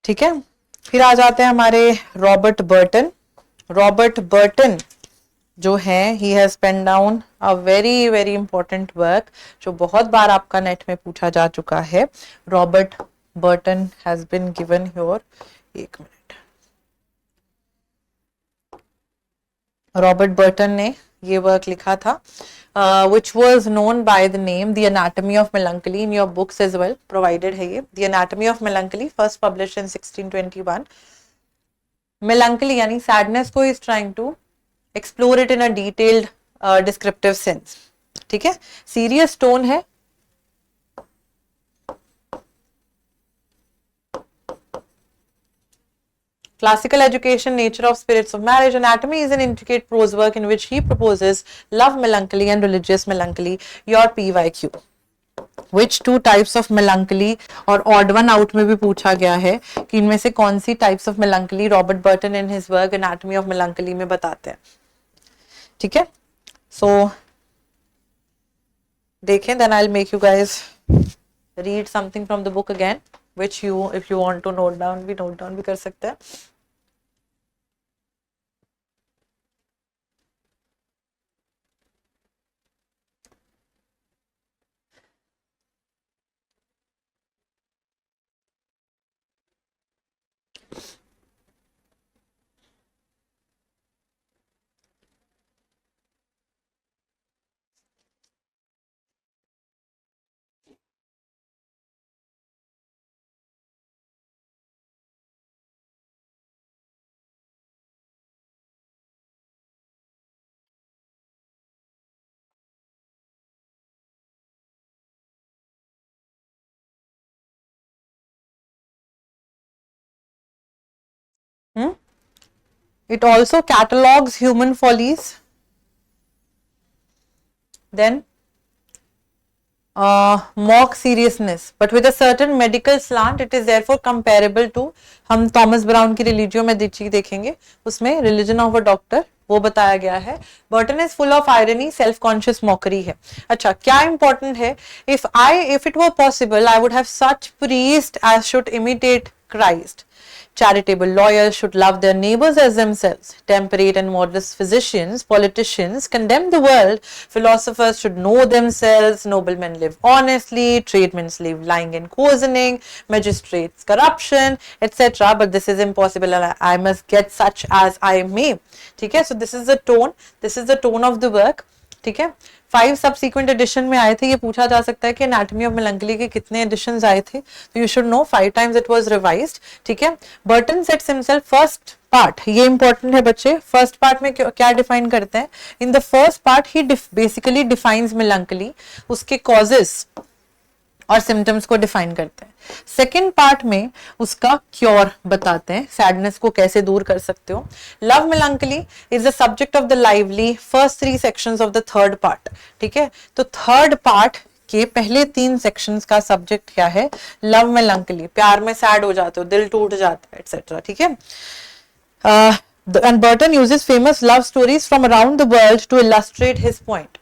ठीक है, फिर आ जाते हैं हमारे रॉबर्ट बर्टन। रॉबर्ट बर्टन जो है, he has pen down a very very important work जो बहुत बार आपका नेट में पूछा जा चुका है। Robert Burton has been given your, एक मिनट, रॉबर्ट बर्टन ने ये वर्क लिखा था which was known by the name The Anatomy of Melancholy, in your books as well provided है ये The Anatomy of Melancholy, first published in 1621। melancholy यानी sadness को is trying to explore it in a detailed descriptive sense। ठीक है, serious tone है, Classical Education, Nature of Spirits of Marriage, Anatomy is an intricate prose work in which he proposes love melancholy and religious melancholy, your PYQ। Which two types of melancholy, और odd one out में भी पूछा गया है कि इनमें से कौन सी types of melancholy Robert Burton in his work Anatomy of Melancholy में बताते हैं। ठीक है, so देखें, then I'll make you guys read something from the book again, which you, if you want to note down, भी note down भी कर सकते हैं। It also catalogs human follies, then mock seriousness, but with a certain medical slant. It is therefore comparable to, हम Thomas brown की religio में देखेंगे, उसमें रिलीजन ऑफ अ डॉक्टर वो बताया गया है। Burton is full of irony, self conscious mockery है। अच्छा, क्या इंपॉर्टेंट है, if it were possible I would have such priest as should imitate Christ. Charitable lawyers should love their neighbors as themselves. Temperate and modest physicians, politicians condemn the world. Philosophers should know themselves. Noblemen live honestly. Tradesmen live lying and cozening. Magistrates corruption, etc. But this is impossible and I must get such as I may. ठीक है, so this is the tone. This is the tone of the work. ठीक है, 5 subsequent edition में आए थे। ये पूछा जा सकता है कि एनाटॉमी ऑफ मेलंकली के कितने एडिशंस आए थे, तो you should know 5 times it was revised। ठीक है, Burton sets himself first part, ये इंपॉर्टेंट है बच्चे, फर्स्ट पार्ट में क्या डिफाइन करते हैं। In the first part he basically defines melancholy, उसके कॉजेस और सिम्टम्स को डिफाइन करते हैं। सेकेंड पार्ट में उसका क्योर बताते हैं, सैडनेस को कैसे दूर कर सकते हो। Love melancholy is the subject of the lively first 3 sections of the third part. ठीक है, तो थर्ड पार्ट के पहले 3 सेक्शंस का सब्जेक्ट क्या है, लव मेलंकली, प्यार में सैड हो जाते हो, दिल टूट जाता है, एटसेट्रा। ठीक है, and Burton uses famous love stories from around the world to illustrate his point.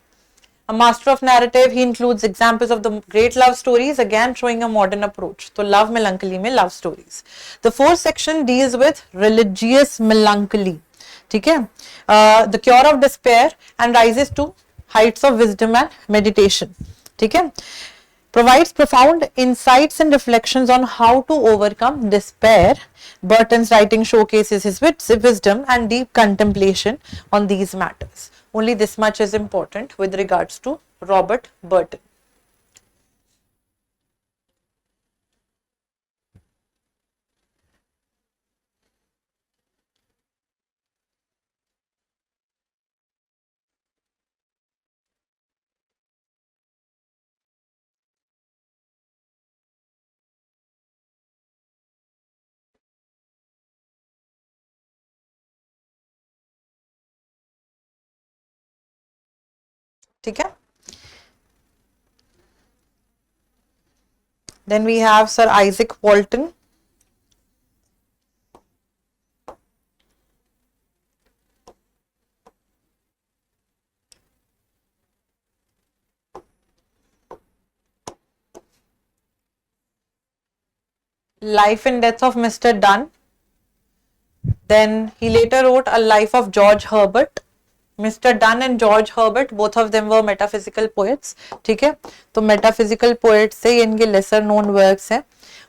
A master of narrative, he includes examples of the great love stories, again showing a modern approach. So love melancholy में love stories. The fourth section deals with religious melancholy. ठीक है, the cure of despair and rises to heights of wisdom and meditation. ठीक है, provides profound insights and reflections on how to overcome despair. Burton's writing showcases his wisdom and deep contemplation on these matters. Only this much is important with regards to Robert Burton. ठीक है, then we have Sir Isaac Walton. Life and Death of Mr. Dunn. Then he later wrote A Life of George Herbert. Mr. Dunn and George Herbert, both of them were metaphysical poets. ठीक है, तो metaphysical poets से ये इनके lesser known works हैं.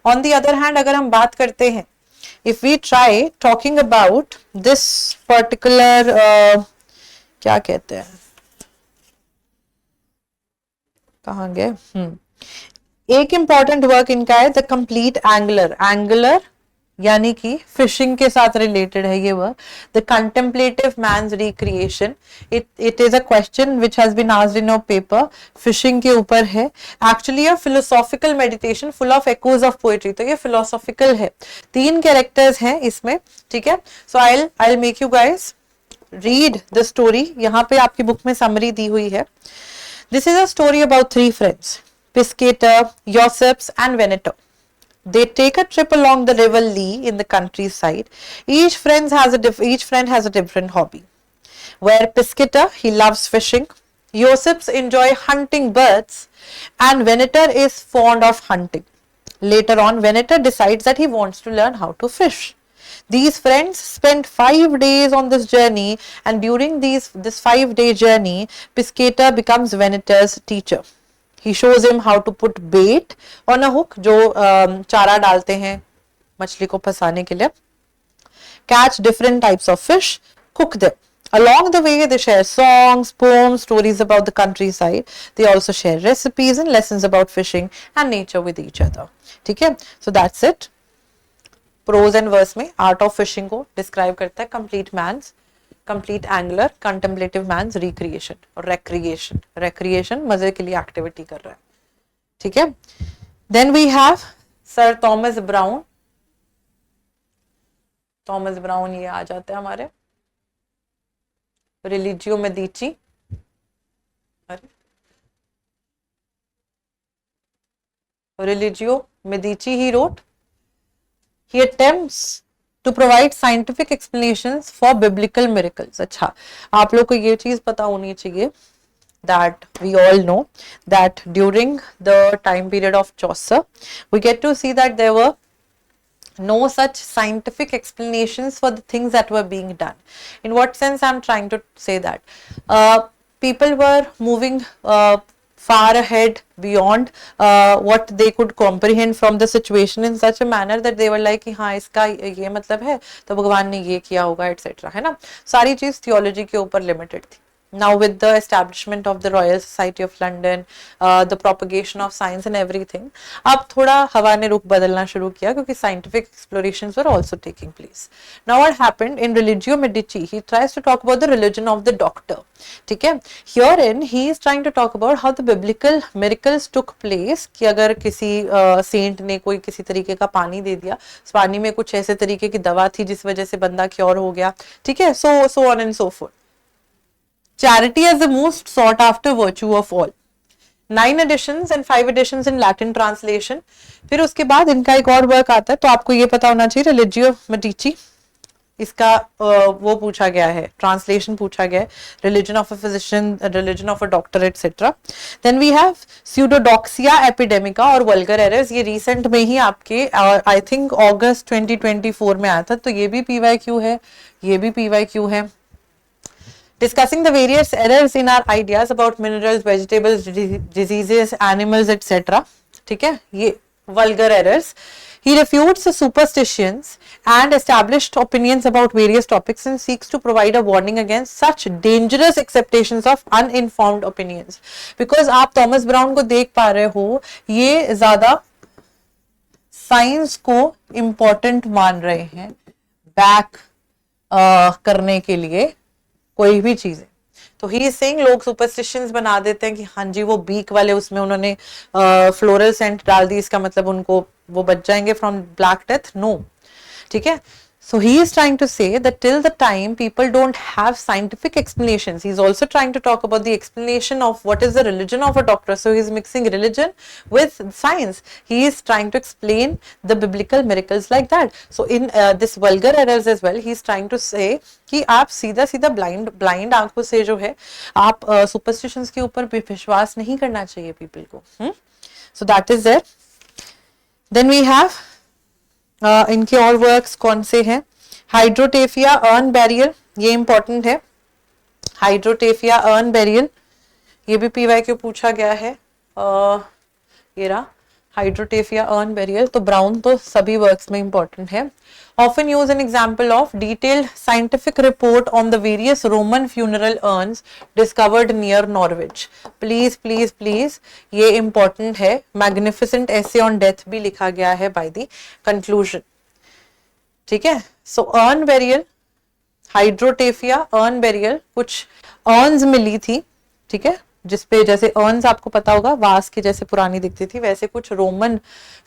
On the other hand, अगर हम बात करते हैं, if we try talking about this particular क्या कहते हैं, कहाँ गए, एक इंपॉर्टेंट वर्क इनका है द कंप्लीट एंगलर. एंगलर यानी कि फिशिंग के साथ रिलेटेड है ये work. The contemplative man's recreation. It is a question which has been asked in your paper. Fishing के ऊपर है. Actually a philosophical meditation full of echoes of poetry. तो ये फिलोसॉफिकल है. 3 कैरेक्टर्स हैं इसमें. ठीक है, so I make you guys read the story. यहाँ पे आपकी बुक में समरी दी हुई है. This is a story about 3 friends, Piscator, Eusebes and Venator. They take a trip along the river Lee in the countryside. Each friend has a different hobby. Where Piscator, he loves fishing. Eusebes enjoy hunting birds, and Venator is fond of hunting. Later on, Venator decides that he wants to learn how to fish. These friends spend 5 days on this journey, and during this 5-day journey, Piscator becomes Venator's teacher. He shows him how to put bait on a hook, जो चारा डालते हैं मछली को फंसाने के लिए. Catch different types of fish, cook them. Along the way, they share songs, poems, stories about the countryside. They also share recipes and lessons about fishing and nature with each other. ठीक है, so that's it. Prose and verse में art of fishing को describe करता है. Complete angler, contemplative man's recreation और रेक्रिएशन मजे के लिए एक्टिविटी कर रहा है. ठीक है, then we have sir Thomas Browne ये आ जाते हैं हमारे. Religio Medici, he wrote. He attempts to provide scientific explanations for biblical miracles. अच्छा, आप लोग को ये चीज पता होनी चाहिए that we all know that during the time period of Chaucer, we get to see that there were no such scientific explanations for the things that were being done. In what sense I'm trying to say that? People were moving far ahead beyond what they could comprehend from the situation in such a manner that they were like कि हाँ इसका ये मतलब है तो भगवान ने ये किया होगा etc. है ना. सारी चीज थियोलॉजी के ऊपर लिमिटेड थी. Now with the establishment of the Royal Society of London, the propagation of science and everything, अब थोड़ा हवा ने रुख बदलना शुरू किया क्योंकि scientific explorations were also taking place. Now what happened in Religio Medici, he tries to talk about the religion of the doctor. ठीक है, herein he is trying to talk about how the biblical miracles took place. कि अगर किसी Saint ने कोई किसी तरीके का पानी दे दिया, उस पानी में कुछ ऐसे तरीके की दवा थी जिस वजह से बंदा क्योर हो गया. ठीक है, so on and so forth. Charity as the most sought after virtue of all. 9 editions and 5 editions in Latin translation. फिर उसके बाद इनका एक और वर्क आता है, तो आपको ये पता होना चाहिए रिलीजियो मेडिची. इसका वो पूछा गया है, ट्रांसलेशन पूछा गया है, religion of a physician, religion of a doctor etcetera. Then we have pseudodoxia epidemica और वल्गर एरर्स. ये रिसेंट में ही आपके आई थिंक अगस्त 2024 में आया था, तो ये भी PYQ है, ये भी PYQ है. Discussing the various errors in our ideas about minerals, vegetables, diseases, animals, etc. ठीक है, ये vulgar errors. He refutes the superstitions and established opinions about various topics and seeks to provide a warning against such dangerous acceptations of uninformed opinions. Because आप Thomas brown को देख पा रहे हो, ये ज्यादा साइंस को इम्पोर्टेंट मान रहे हैं बैक करने के लिए कोई भी चीजें. तो ही इज सेइंग लोग सुपरस्टिशंस बना देते हैं कि हाँ जी वो बीक वाले उसमें उन्होंने फ्लोरल सेंट डाल दी, इसका मतलब उनको वो बच जाएंगे फ्रॉम ब्लैक डेथ. नो, ठीक है. So he is trying to say that till the time people don't have scientific explanations, he's also trying to talk about the explanation of what is the religion of a doctor. So he's mixing religion with science. He is trying to explain the biblical miracles like that. So in this vulgar errors as well, he's trying to say कि आप सीधा सीधा blind आंखों से जो है आप superstitions के ऊपर विश्वास नहीं करना चाहिए people को. So that is there. Then we have इनके और वर्क्स कौन से हैं? हाइड्रोटेफिया अर्न बैरियल, ये इंपॉर्टेंट है। हाइड्रोटेफिया अर्न बैरियल, ये भी पीवाई क्यों पूछा गया है। ये रहा हाइड्रोटेफिया अर्न बैरियल, तो ब्राउन तो सभी वर्क्स में इंपॉर्टेंट है। Often used an example of detailed scientific report on the various Roman funeral urns discovered near Norwich. Please, please, please, ये important है। Magnificent essay on death भी लिखा गया है by the conclusion। ठीक है, so urn burial, hydriotaphia urn burial, कुछ urns मिली थी, ठीक है, जिसपे जैसे अर्न्स आपको पता होगा वास के जैसे पुरानी दिखती थी, वैसे कुछ रोमन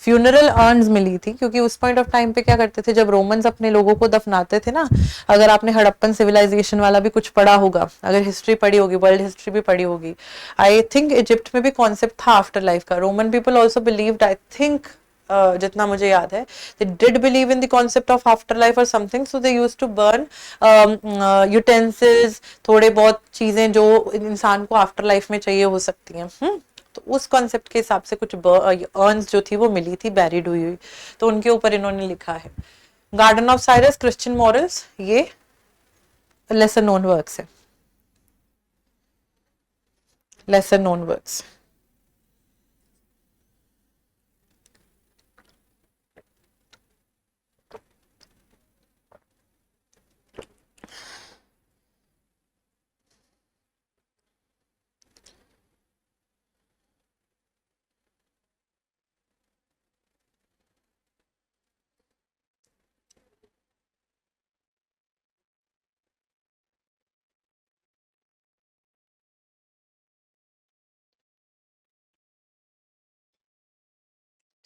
फ्यूनरल अर्न्स मिली थी। क्योंकि उस पॉइंट ऑफ टाइम पे क्या करते थे, जब रोमन्स अपने लोगों को दफनाते थे ना, अगर आपने हड़प्पन सिविलाइजेशन वाला भी कुछ पढ़ा होगा, अगर हिस्ट्री पढ़ी होगी, वर्ल्ड हिस्ट्री भी पढ़ी होगी, आई थिंक इजिप्ट में भी कॉन्सेप्ट था आफ्टर लाइफ का। Roman people also believed, I think जितना मुझे याद है, they did believe in the concept of afterlife or something, so they used to burn utensils, थोड़े बहुत चीजें जो इंसान को आफ्टर लाइफ में चाहिए हो सकती हैं। तो उस कॉन्सेप्ट के हिसाब से कुछ अर्न्स जो थी वो मिली थी बैरिड हुई हुई, तो उनके ऊपर इन्होंने लिखा है। Garden of Cyrus, Christian morals, ये लेसर नोन वर्क्स है, लेसर नोन वर्क्स।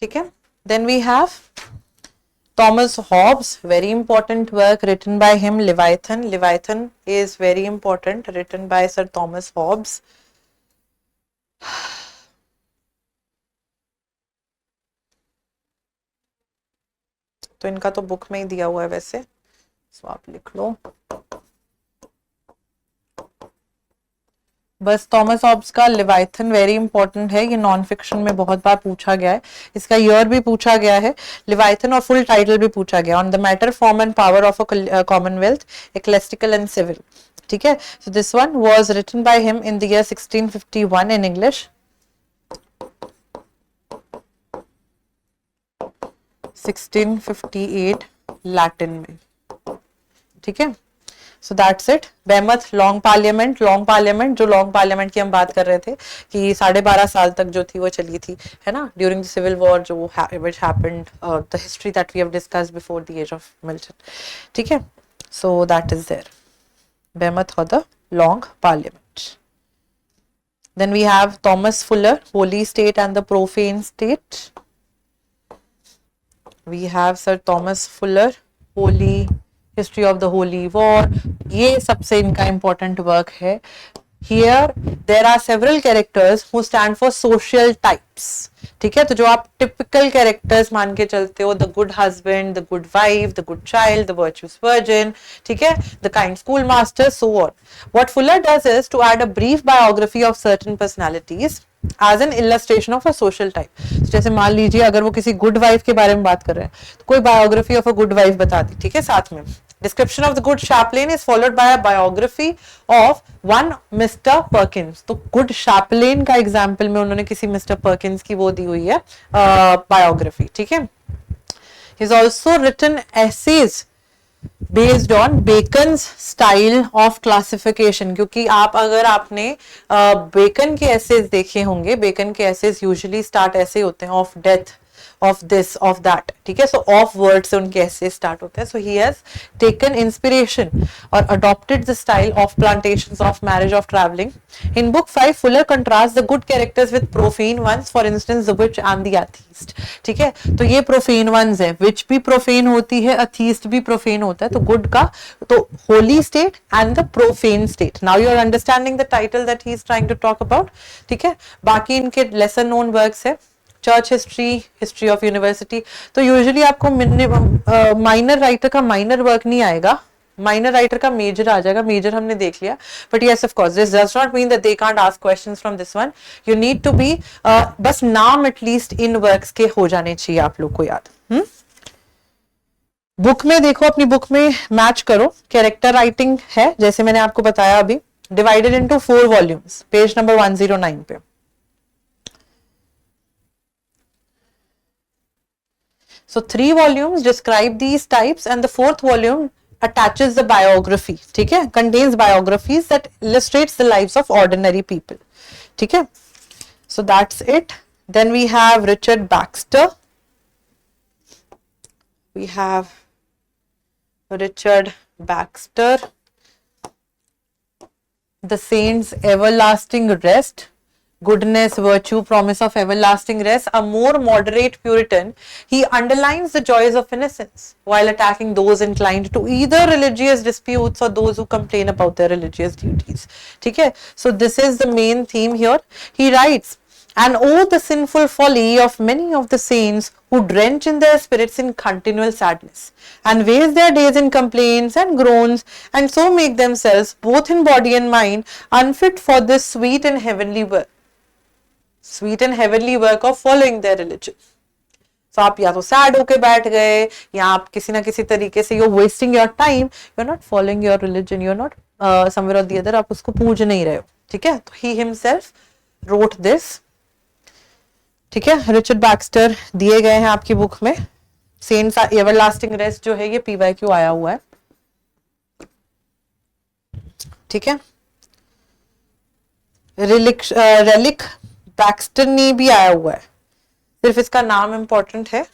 ठीक है, then we have Thomas Hobbes, very important work written by him, Leviathan. Leviathan is very important, written by Sir Thomas Hobbes. तो इनका तो book में ही दिया हुआ है वैसे, सो आप लिख लो बस। थॉमस हॉब्स का लिवाइथन वेरी इंपॉर्टेंट है, ये नॉन फिक्शन में बहुत बार पूछा गया है, इसका ईयर भी पूछा गया है लिवाइथन, और फुल टाइटल भी पूछा गया, on the matter form and power of a commonwealth ecclesiastical and civil. ठीक है, so this one was written by him in the year 1651 in English, 1658 Latin में। ठीक है, so that's it. Behemoth Long Parliament, Long Parliament, जो Long Parliament की हम बात कर रहे थे कि 12.5 साल तक जो थी वो चली थी, है ना, ड्यूरिंग द सिविल वॉर, जो which happened, the history that we have discussed before the age of Milton. ठीक है, so that is there, Behemoth और the Long Parliament. Then we have Thomas Fuller, Holy State and the Profane State. We have Sir Thomas Fuller, Holy History of the Holy War. ये सबसे इनका important work है। Here there are several characters who stand for social types. ठीक है, तो जो आप typical characters मान के चलते हो, the good husband, the good wife, the good child, the virtuous virgin, ठीक है, the kind schoolmaster, so on. What Fuller does is to add a brief biography of certain personalities as an illustration of a social type. जैसे मान लीजिए अगर वो किसी good wife के बारे में बात कर रहे हैं, तो कोई biography of a good wife बता दी, ठीक है, साथ में description of the good chaplain is followed by a biography of one mister Perkins. तो गुड शैपलेन का एग्जाम्पल में उन्होंने किसी मिस्टर पर्किंस की वो दी हुई है बायोग्राफी। ठीक है, he is also written essays based on Bacon's style of classification, क्योंकि आप अगर आपने बेकन के एसेज देखे होंगे, बेकन के एसेज यूजुअली स्टार्ट ऐसे होते हैं, of death, of this, of that. ठीक है, सो ऑफ वर्ड से उनके एसेज स्टार्ट होते हैं। So he has taken inspiration और adopted the style of plantations, of marriage, of travelling. In book 5 Fuller contrast the good characters with profane ones, for instance the witch and the atheist. ठीक है, तो ये profane once है, विच भी profane होती है, atheist भी प्रोफेन होता है, तो गुड का तो holy state and the profane state. Now you are understanding the title that he is trying to talk about. ठीक है, बाकी इनके लेसन नोन वर्क्स है, church history, history of university. तो यूजुअली आपको माइनर राइटर का माइनर वर्क नहीं आएगा, माइनर राइटर का मेजर आ जाएगा, मेजर हमने देख लिया। But yes of course this does not mean that they can't ask questions from this one. You need to be बस नाम एटलीस्ट इन वर्क्स के हो जाने चाहिए आप लोग को याद। बुक में देखो, अपनी बुक में मैच करो, कैरेक्टर राइटिंग है जैसे मैंने आपको बताया अभी, divided into 4 volumes, page number 109 पे। So 3 volumes describe these types and the 4th volume attaches the biography, ठीक है, contains biographies that illustrates the lives of ordinary people, ठीक है. So that's it. Then we have Richard Baxter. We have Richard Baxter, The Saints' Everlasting Rest, Goodness, Virtue, Promise of Everlasting Rest. A more moderate Puritan, he underlines the joys of innocence while attacking those inclined to either religious disputes or those who complain about their religious duties. Okay? So this is the main theme here. He writes, and oh, the sinful folly of many of the saints who drench in their spirits in continual sadness, and waste their days in complaints and groans, and so make themselves, both in body and mind, unfit for this sweet and heavenly work. Sweet and heavenly work of following their religion. So आप या तो sad होके बैठ गए, या आप किसी ना किसी तरीके से you're wasting your time, you're not following your religion, you're not somewhere or the other, आप उसको पूज नहीं रहे हो, ठीक है. तो he himself wrote this, ठीक है. रिचर्ड बैक्स्टर दिए गए हैं आपकी बुक में. सेंट्स एवरलास्टिंग रेस्ट जो है ये PYQ आया हुआ है, ठीक है. रेलिक बैक्स्टर ने भी आया हुआ है, सिर्फ इसका नाम इंपॉर्टेंट है,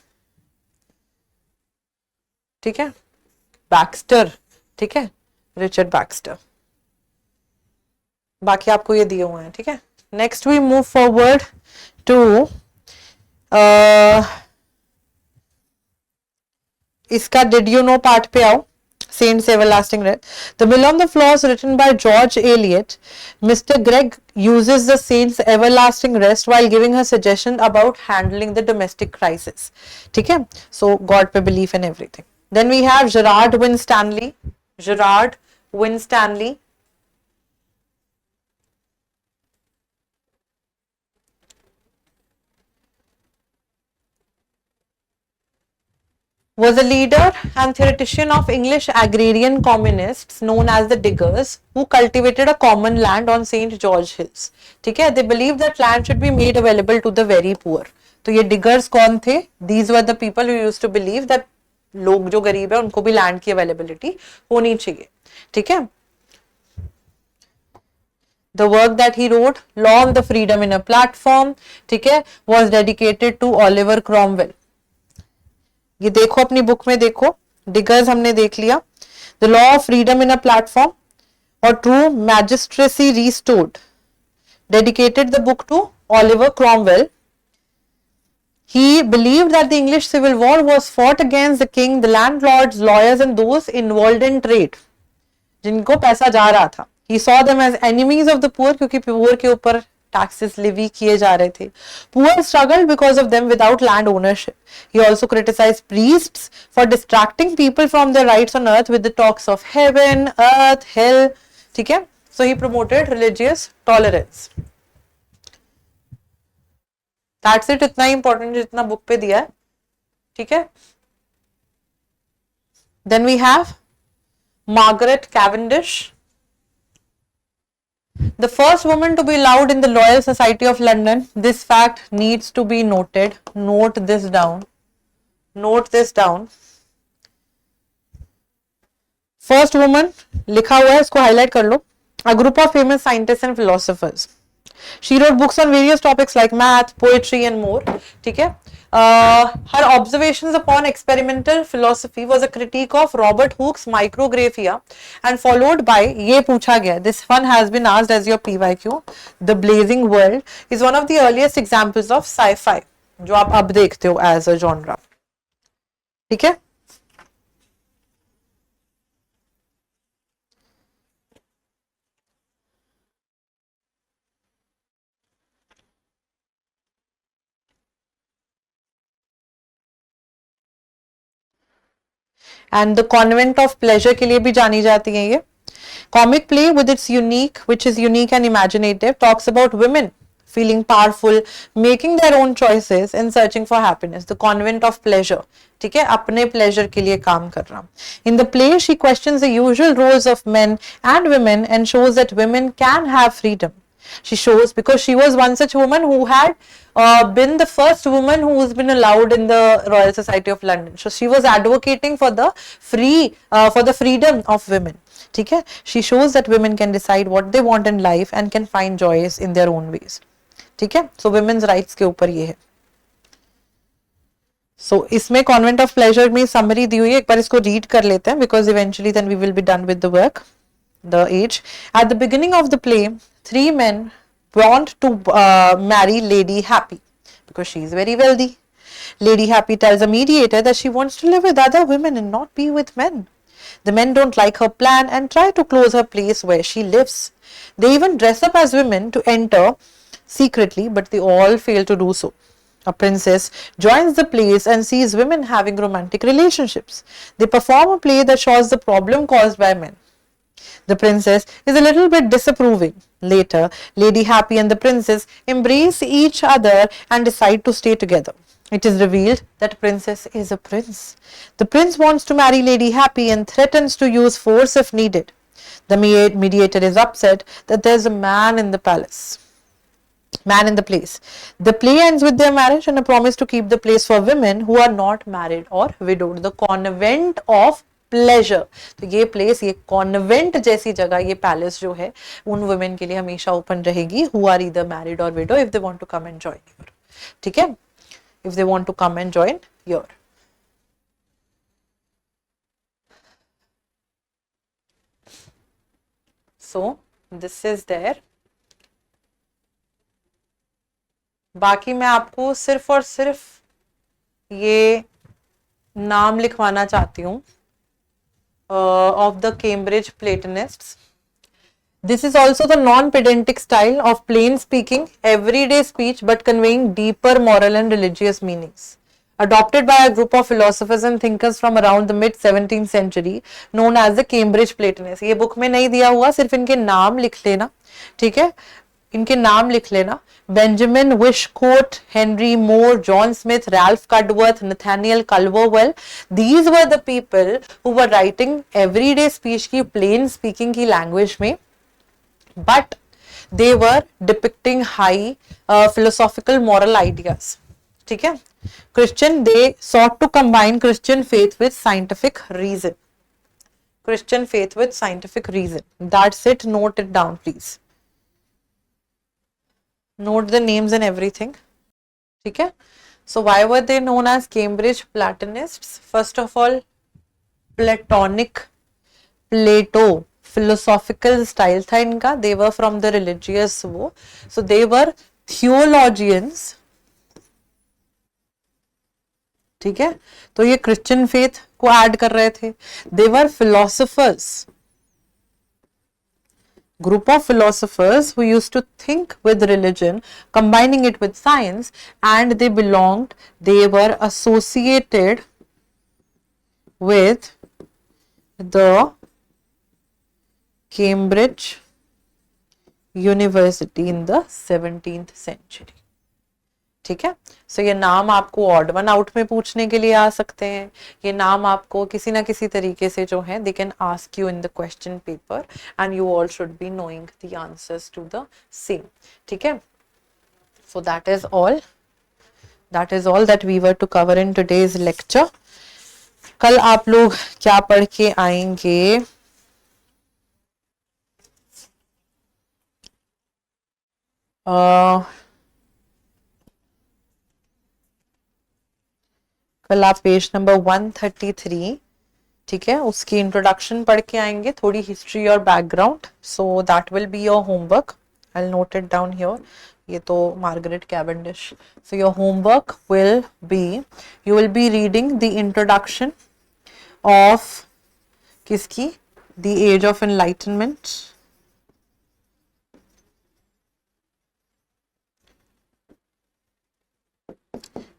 ठीक है. बैक्स्टर, ठीक है, रिचर्ड बैक्स्टर. बाकी आपको ये दिए हुए हैं, ठीक है. Next we move forward to इसका डिड यू नो पार्ट पे आओ. Saints Everlasting Rest. The Mill on the Floors, written by George Eliot. Mr. Gregg uses the Saints Everlasting Rest while giving her suggestion about handling the domestic crisis. ठीक है. So God पे belief and everything. Then we have Gerard Winstanley. Gerard Winstanley. Was a leader and theoretician of English agrarian communists known as the Diggers, who cultivated a common land on St. George Hills. ठीक है. They believed that land should be made available to the very poor. तो ये diggers कौन थे? These were the people who used to believe that लोग जो गरीब है उनको भी land की availability होनी चाहिए, ठीक है. The work that he wrote, Law on the Freedom in a Platform, ठीक है, was dedicated to Oliver Cromwell. ये देखो अपनी बुक में देखो, डिगर्स हमने देख लिया, the law of freedom in a platform और true magistracy restored, dedicated the book to Oliver Cromwell. He believed that the English Civil War was fought against the king, the landlords, lawyers and those involved in trade, जिनको पैसा जा रहा था. He saw them as enemies of the poor, क्योंकि poor के ऊपर taxes levy किए जा रहे थे. Poor struggled because of them without land ownership. He also criticized priests for distracting people from their rights on earth with the talks of heaven, earth, hell. ठीक है. So he promoted religious tolerance. That's it. इतना important जितना book पे दिया है, ठीक है. Then we have Margaret Cavendish. The first woman to be allowed in the Royal Society of London. This fact needs to be noted. Note this down. Note this down. First woman लिखा हुआ है, इसको highlight कर लो. A group of famous scientists and philosophers. She wrote books on various topics like math, poetry and more. ठीक है. Her observations upon experimental philosophy was a critique of Robert Hooke's Micrographia and followed by, ये पूछा गया, this one has been asked as your PYQ. The Blazing World is one of the earliest examples of sci-fi जो आप अब देखते हो as a genre. ठीक है. And the convent of pleasure के लिए भी जानी जाती है ये. Comic play with its unique, which is unique and imaginative, talks about women feeling powerful, making their own choices and searching for happiness. The convent of pleasure, ठीक है, अपने pleasure के लिए काम कर रहा. In the play, she questions the usual roles of men and women and shows that women can have freedom. She shows, because she was one such woman who had been the first woman who has been allowed in the Royal Society of London. So she was advocating for the freedom of women. ठीक है, she shows that women can decide what they want in life and can find joys in their own ways. ठीक है, so women's rights के ऊपर ये है. So इसमें Convent of Pleasure में summary दी हुई है, एक बार इसको read कर लेते हैं, because eventually then we will be done with the work. The age. At the beginning of the play, 3 men want to marry Lady Happy because she is very wealthy. Lady Happy tells a mediator that she wants to live with other women and not be with men. The men don't like her plan and try to close her place where she lives. They even dress up as women to enter secretly, but they all fail to do so. A princess joins the place and sees women having romantic relationships. They perform a play that shows the problem caused by men. The princess is a little bit disapproving. Later, Lady Happy and the princess embrace each other and decide to stay together. It is revealed that princess is a prince. The prince wants to marry Lady Happy and threatens to use force if needed. The mediator is upset that there is a man in the place. The play ends with their marriage and a promise to keep the place for women who are not married or widowed. The Convent of Pleasure. तो ये place, ये convent जैसी जगह, ये palace जो है, उन women के लिए हमेशा ओपन रहेगी who are either married or widow if they want to come and join here. ठीक है, if they want to come and join here. So this is there. बाकी मैं आपको सिर्फ और सिर्फ ये नाम लिखवाना चाहती हूँ of the Cambridge Platonists. This is also the non-pedantic style of plain speaking, everyday speech, but conveying deeper moral and religious meanings. Adopted by a group of philosophers and thinkers from around the mid-17th century, known as the Cambridge Platonists. ये book में नहीं दिया हुआ, सिर्फ इनके नाम लिख लेना, ठीक है, इनके नाम लिख लेना. Benjamin Wishcourt, Henry Moore, John Smith, Ralph Cudworth, Nathaniel Culverwell. These were the people who were writing everyday speech की plain speaking की language में, but they were depicting high philosophical moral ideas. ठीक है, Christian, they sought to combine Christian faith with scientific reason. Christian faith with scientific reason. That's it. Note it down, please. Note the names and everything. ठीक है, so why were they known as Cambridge Platonists? First of all, Platonic, Plato, philosophical style था इनका. They were from the religious वो, so they were theologians. ठीक है, तो ये Christian faith को add कर रहे थे. They were philosophers. Group of philosophers who used to think with religion, combining it with science, and they were associated with the Cambridge University in the 17th century. ठीक है, सो ये नाम आपको odd one out में पूछने के लिए आ सकते हैं. ये नाम आपको किसी ना किसी तरीके से जो है, they can ask you in the question paper and you all should be knowing the answers to the same. ठीक है, so that is all that we were to cover in today's lecture. कल आप लोग क्या पढ़ के आएंगे? कल आप पेज नंबर 133, ठीक है, उसकी इंट्रोडक्शन पढ़ के आएंगे, थोड़ी हिस्ट्री और background. So that will be your homework. I will note it down here. ये तो Margaret Cavendish. So your homework will be, you will be reading the introduction of किसकी? The age of enlightenment.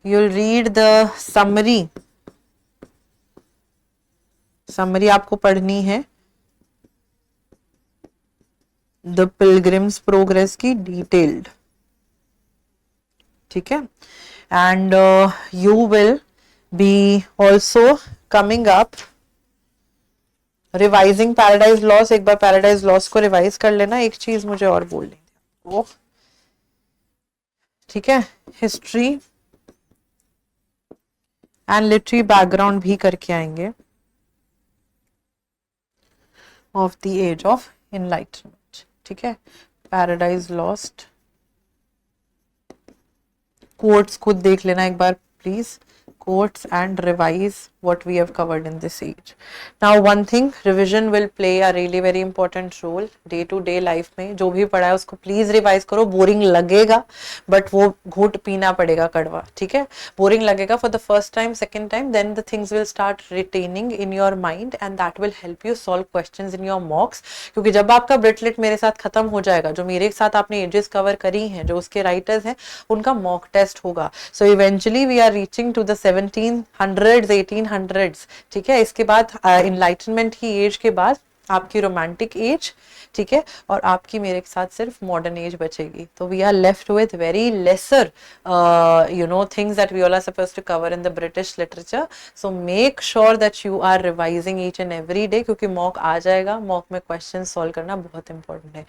You'll read the summary. Summary आपको पढ़नी है. The Pilgrim's Progress की detailed. ठीक है, and you will B also coming up revising paradise loss. एक बार paradise loss को revise कर लेना। एक चीज मुझे और बोलनी थी वो, ठीक है, हिस्ट्री एंड लिटरेरी बैकग्राउंड भी करके आएंगे of the age of enlightenment. ठीक है, पैराडाइज लॉस्ट, कोट्स खुद देख लेना एक बार please, quotes and revise what we have covered in this age. Now one thing, revision will play a really very important role day to day life में। जो भी पढ़ा है उसको प्लीज रिवाइज करो। बोरिंग लगेगा बट वो घूट पीना पड़ेगा कड़वा, ठीक है। बोरिंग लगेगा for the first time, second time, then the things will start retaining in your mind and that will help you solve questions in your mocks. क्योंकि जब आपका ब्रिटलेट मेरे साथ खत्म हो जाएगा, जो मेरे साथ आपने एजेस कवर करी हैं, जो उसके राइटर्स हैं, उनका मॉक टेस्ट होगा। So eventually we are reaching to the 1700s 1800s, ठीक है। इसके बाद इनलाइटनमेंट की एज के बाद आपकी रोमांटिक एज, ठीक है, और आपकी मेरे साथ सिर्फ मॉडर्न एज बचेगी। तो we are left with very lesser things that we all are supposed to cover in the British literature. So make sure that you are revising each and every day, क्योंकि mock आ जाएगा। Mock में question solve करना बहुत important है।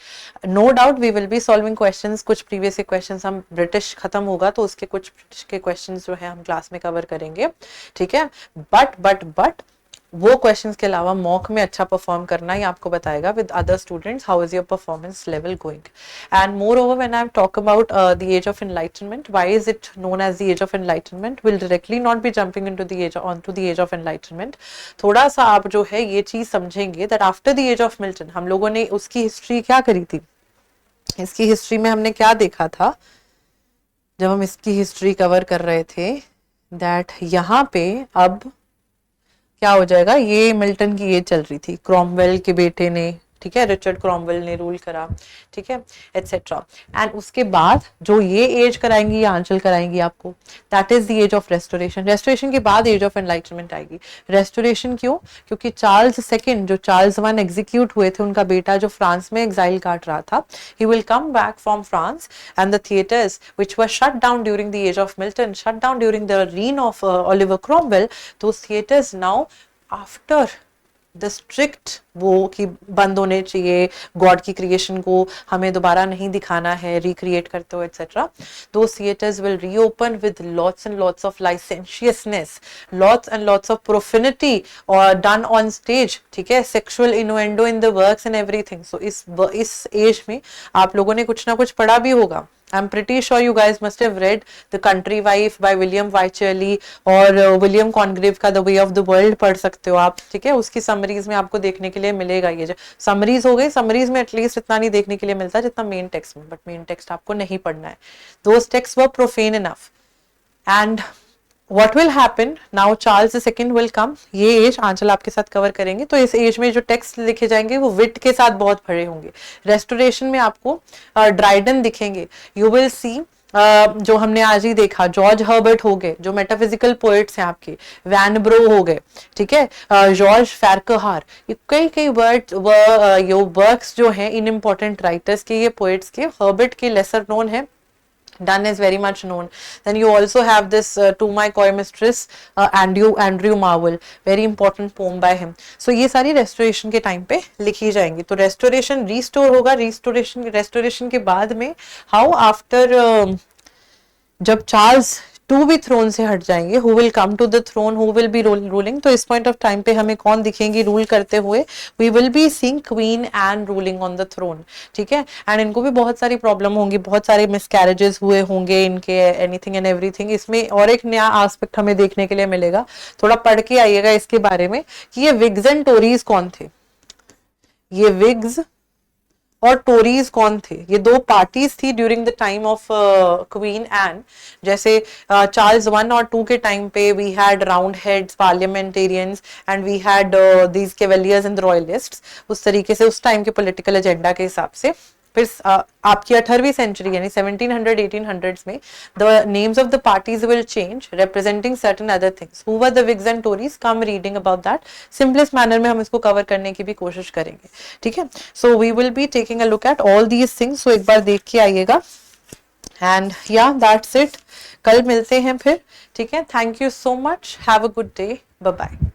No doubt we will be solving question, कुछ previous question हम British खत्म होगा तो उसके कुछ ब्रिटिश के क्वेश्चन जो है हम क्लास में कवर करेंगे, ठीक है। बट वो क्वेश्चंस के अलावा मॉक में अच्छा परफॉर्म करना ही आपको बताएगा with other students how is your performance level going. And moreover when I talk about the age of enlightenment, why is it known as the age of enlightenment, will directly not be jumping into the age on to the age of enlightenment. थोड़ा सा आप जो है ये चीज समझेंगे that after the age of Milton हम लोगों ने उसकी हिस्ट्री क्या करी थी। इसकी हिस्ट्री में हमने क्या देखा था जब हम इसकी हिस्ट्री कवर कर रहे थे, दैट यहाँ पे अब क्या हो जाएगा, ये मिल्टन की एज चल रही थी, क्रॉमवेल के बेटे ने, ठीक है, रिचर्ड क्रॉमवेल ने रूल करा, ठीक है, एटसेट्रा। एंड उसके बाद जो ये एज कराएंगी या आंचल कराएंगी आपको, that is the age of restoration. Restoration के बाद एज ऑफ एनलाइटनमेंट आएगी। रेस्टोरेशन क्यों? क्योंकि चार्ल्स सेकंड, जो चार्ल्स वन एग्जीक्यूट हुए थे, उनका बेटा जो फ्रांस में एग्जाइल काट रहा था, he will come back from France and the theatres which were shut down during the age of Milton, shut down during the reign of Oliver Cromwell, those theatres now after the strict वो कि बंद होने चाहिए, God की creation को हमें दोबारा नहीं दिखाना है रिक्रिएट करते हो etcetera, though theatres will reopen with lots and lots of licentiousness, lots and lots of profanity और डन ऑन स्टेज, ठीक है, sexual innuendo in the works and everything. So इस एज में आप लोगों ने कुछ ना कुछ पढ़ा भी होगा। I'm pretty sure you guys must have read The Country Wife by William Wycherley और William Congreve का The Way of the World पढ़ सकते हो आप, ठीक है। उसकी समरीज में आपको देखने के लिए मिलेगा। ये जो समरीज हो गई, समरीज में एटलीस्ट इतना नहीं देखने के लिए मिलता जितना मेन टेक्स्ट में, बट मेन टेक्स्ट आपको नहीं पढ़ना है। Those texts were profane enough and what will happen now, Charles II will come। ये एज आंचल आपके साथ कवर करेंगे। तो इस एज में जो टेक्स्ट लिखे जाएंगे वो विट के साथ बहुत भरे होंगे। रेस्टोरेशन में आपको ड्राइडन दिखेंगे, यू विल सी जो हमने आज ही देखा, जॉर्ज हर्बर्ट हो गए जो मेटाफिजिकल पोएट्स हैं आपके, वैन ब्रो हो गए, ठीक है, जॉर्ज फैरकहार, ये कई वर्क्स जो हैं इन इम्पोर्टेंट राइटर्स के, ये पोएट्स के, हर्बर्ट के लेसर नोन है, Donne is very much known. Then you also have this To My Coy Mistress, Andrew Marvell, very important poem by him. So ये सारी रेस्टोरेशन के टाइम पे लिखी जाएंगी। तो रेस्टोरेशन रीस्टोर होगा, रेस्टोरेशन के बाद में हाउ आफ्टर जब चार्ल्स टू भी थ्रोन से हट जाएंगे, who will come to the throne, who will be ruling. तो इस पॉइंट ऑफ टाइम पे हमें कौन दिखेंगी रूल करते हुए, we will be seeing queen and ruling on the throne, ठीक है। एंड इनको भी बहुत सारी प्रॉब्लम होंगी, बहुत सारे मिसकैरेजेस हुए होंगे इनके, एनीथिंग एंड एवरीथिंग। इसमें और एक नया एस्पेक्ट हमें देखने के लिए मिलेगा, थोड़ा पढ़ के आइएगा इसके बारे में कि ये विग्स एंड टोरीज कौन थे। ये विग्स और टोरीज कौन थे, ये दो पार्टीज थी during the time of Queen Anne. जैसे चार्ल्स वन और टू के टाइम पे we had Roundheads, parliamentarians and we had these cavaliers and royalists. उस तरीके से उस टाइम के पॉलिटिकल एजेंडा के हिसाब से फिर आपकी 18वीं सेंचुरी यानी 1700-1800s में the names of the parties will change representing certain other things. Who were the wigs and Tories, come reading about that. Simplest manner में हम इसको कवर करने की भी कोशिश करेंगे, ठीक है। So we will be taking a look at all these things. सो एक बार देख के आइएगा एंड या दैट्स इट, कल मिलते हैं फिर, ठीक है। Thank you so much, have a good day, bye bye.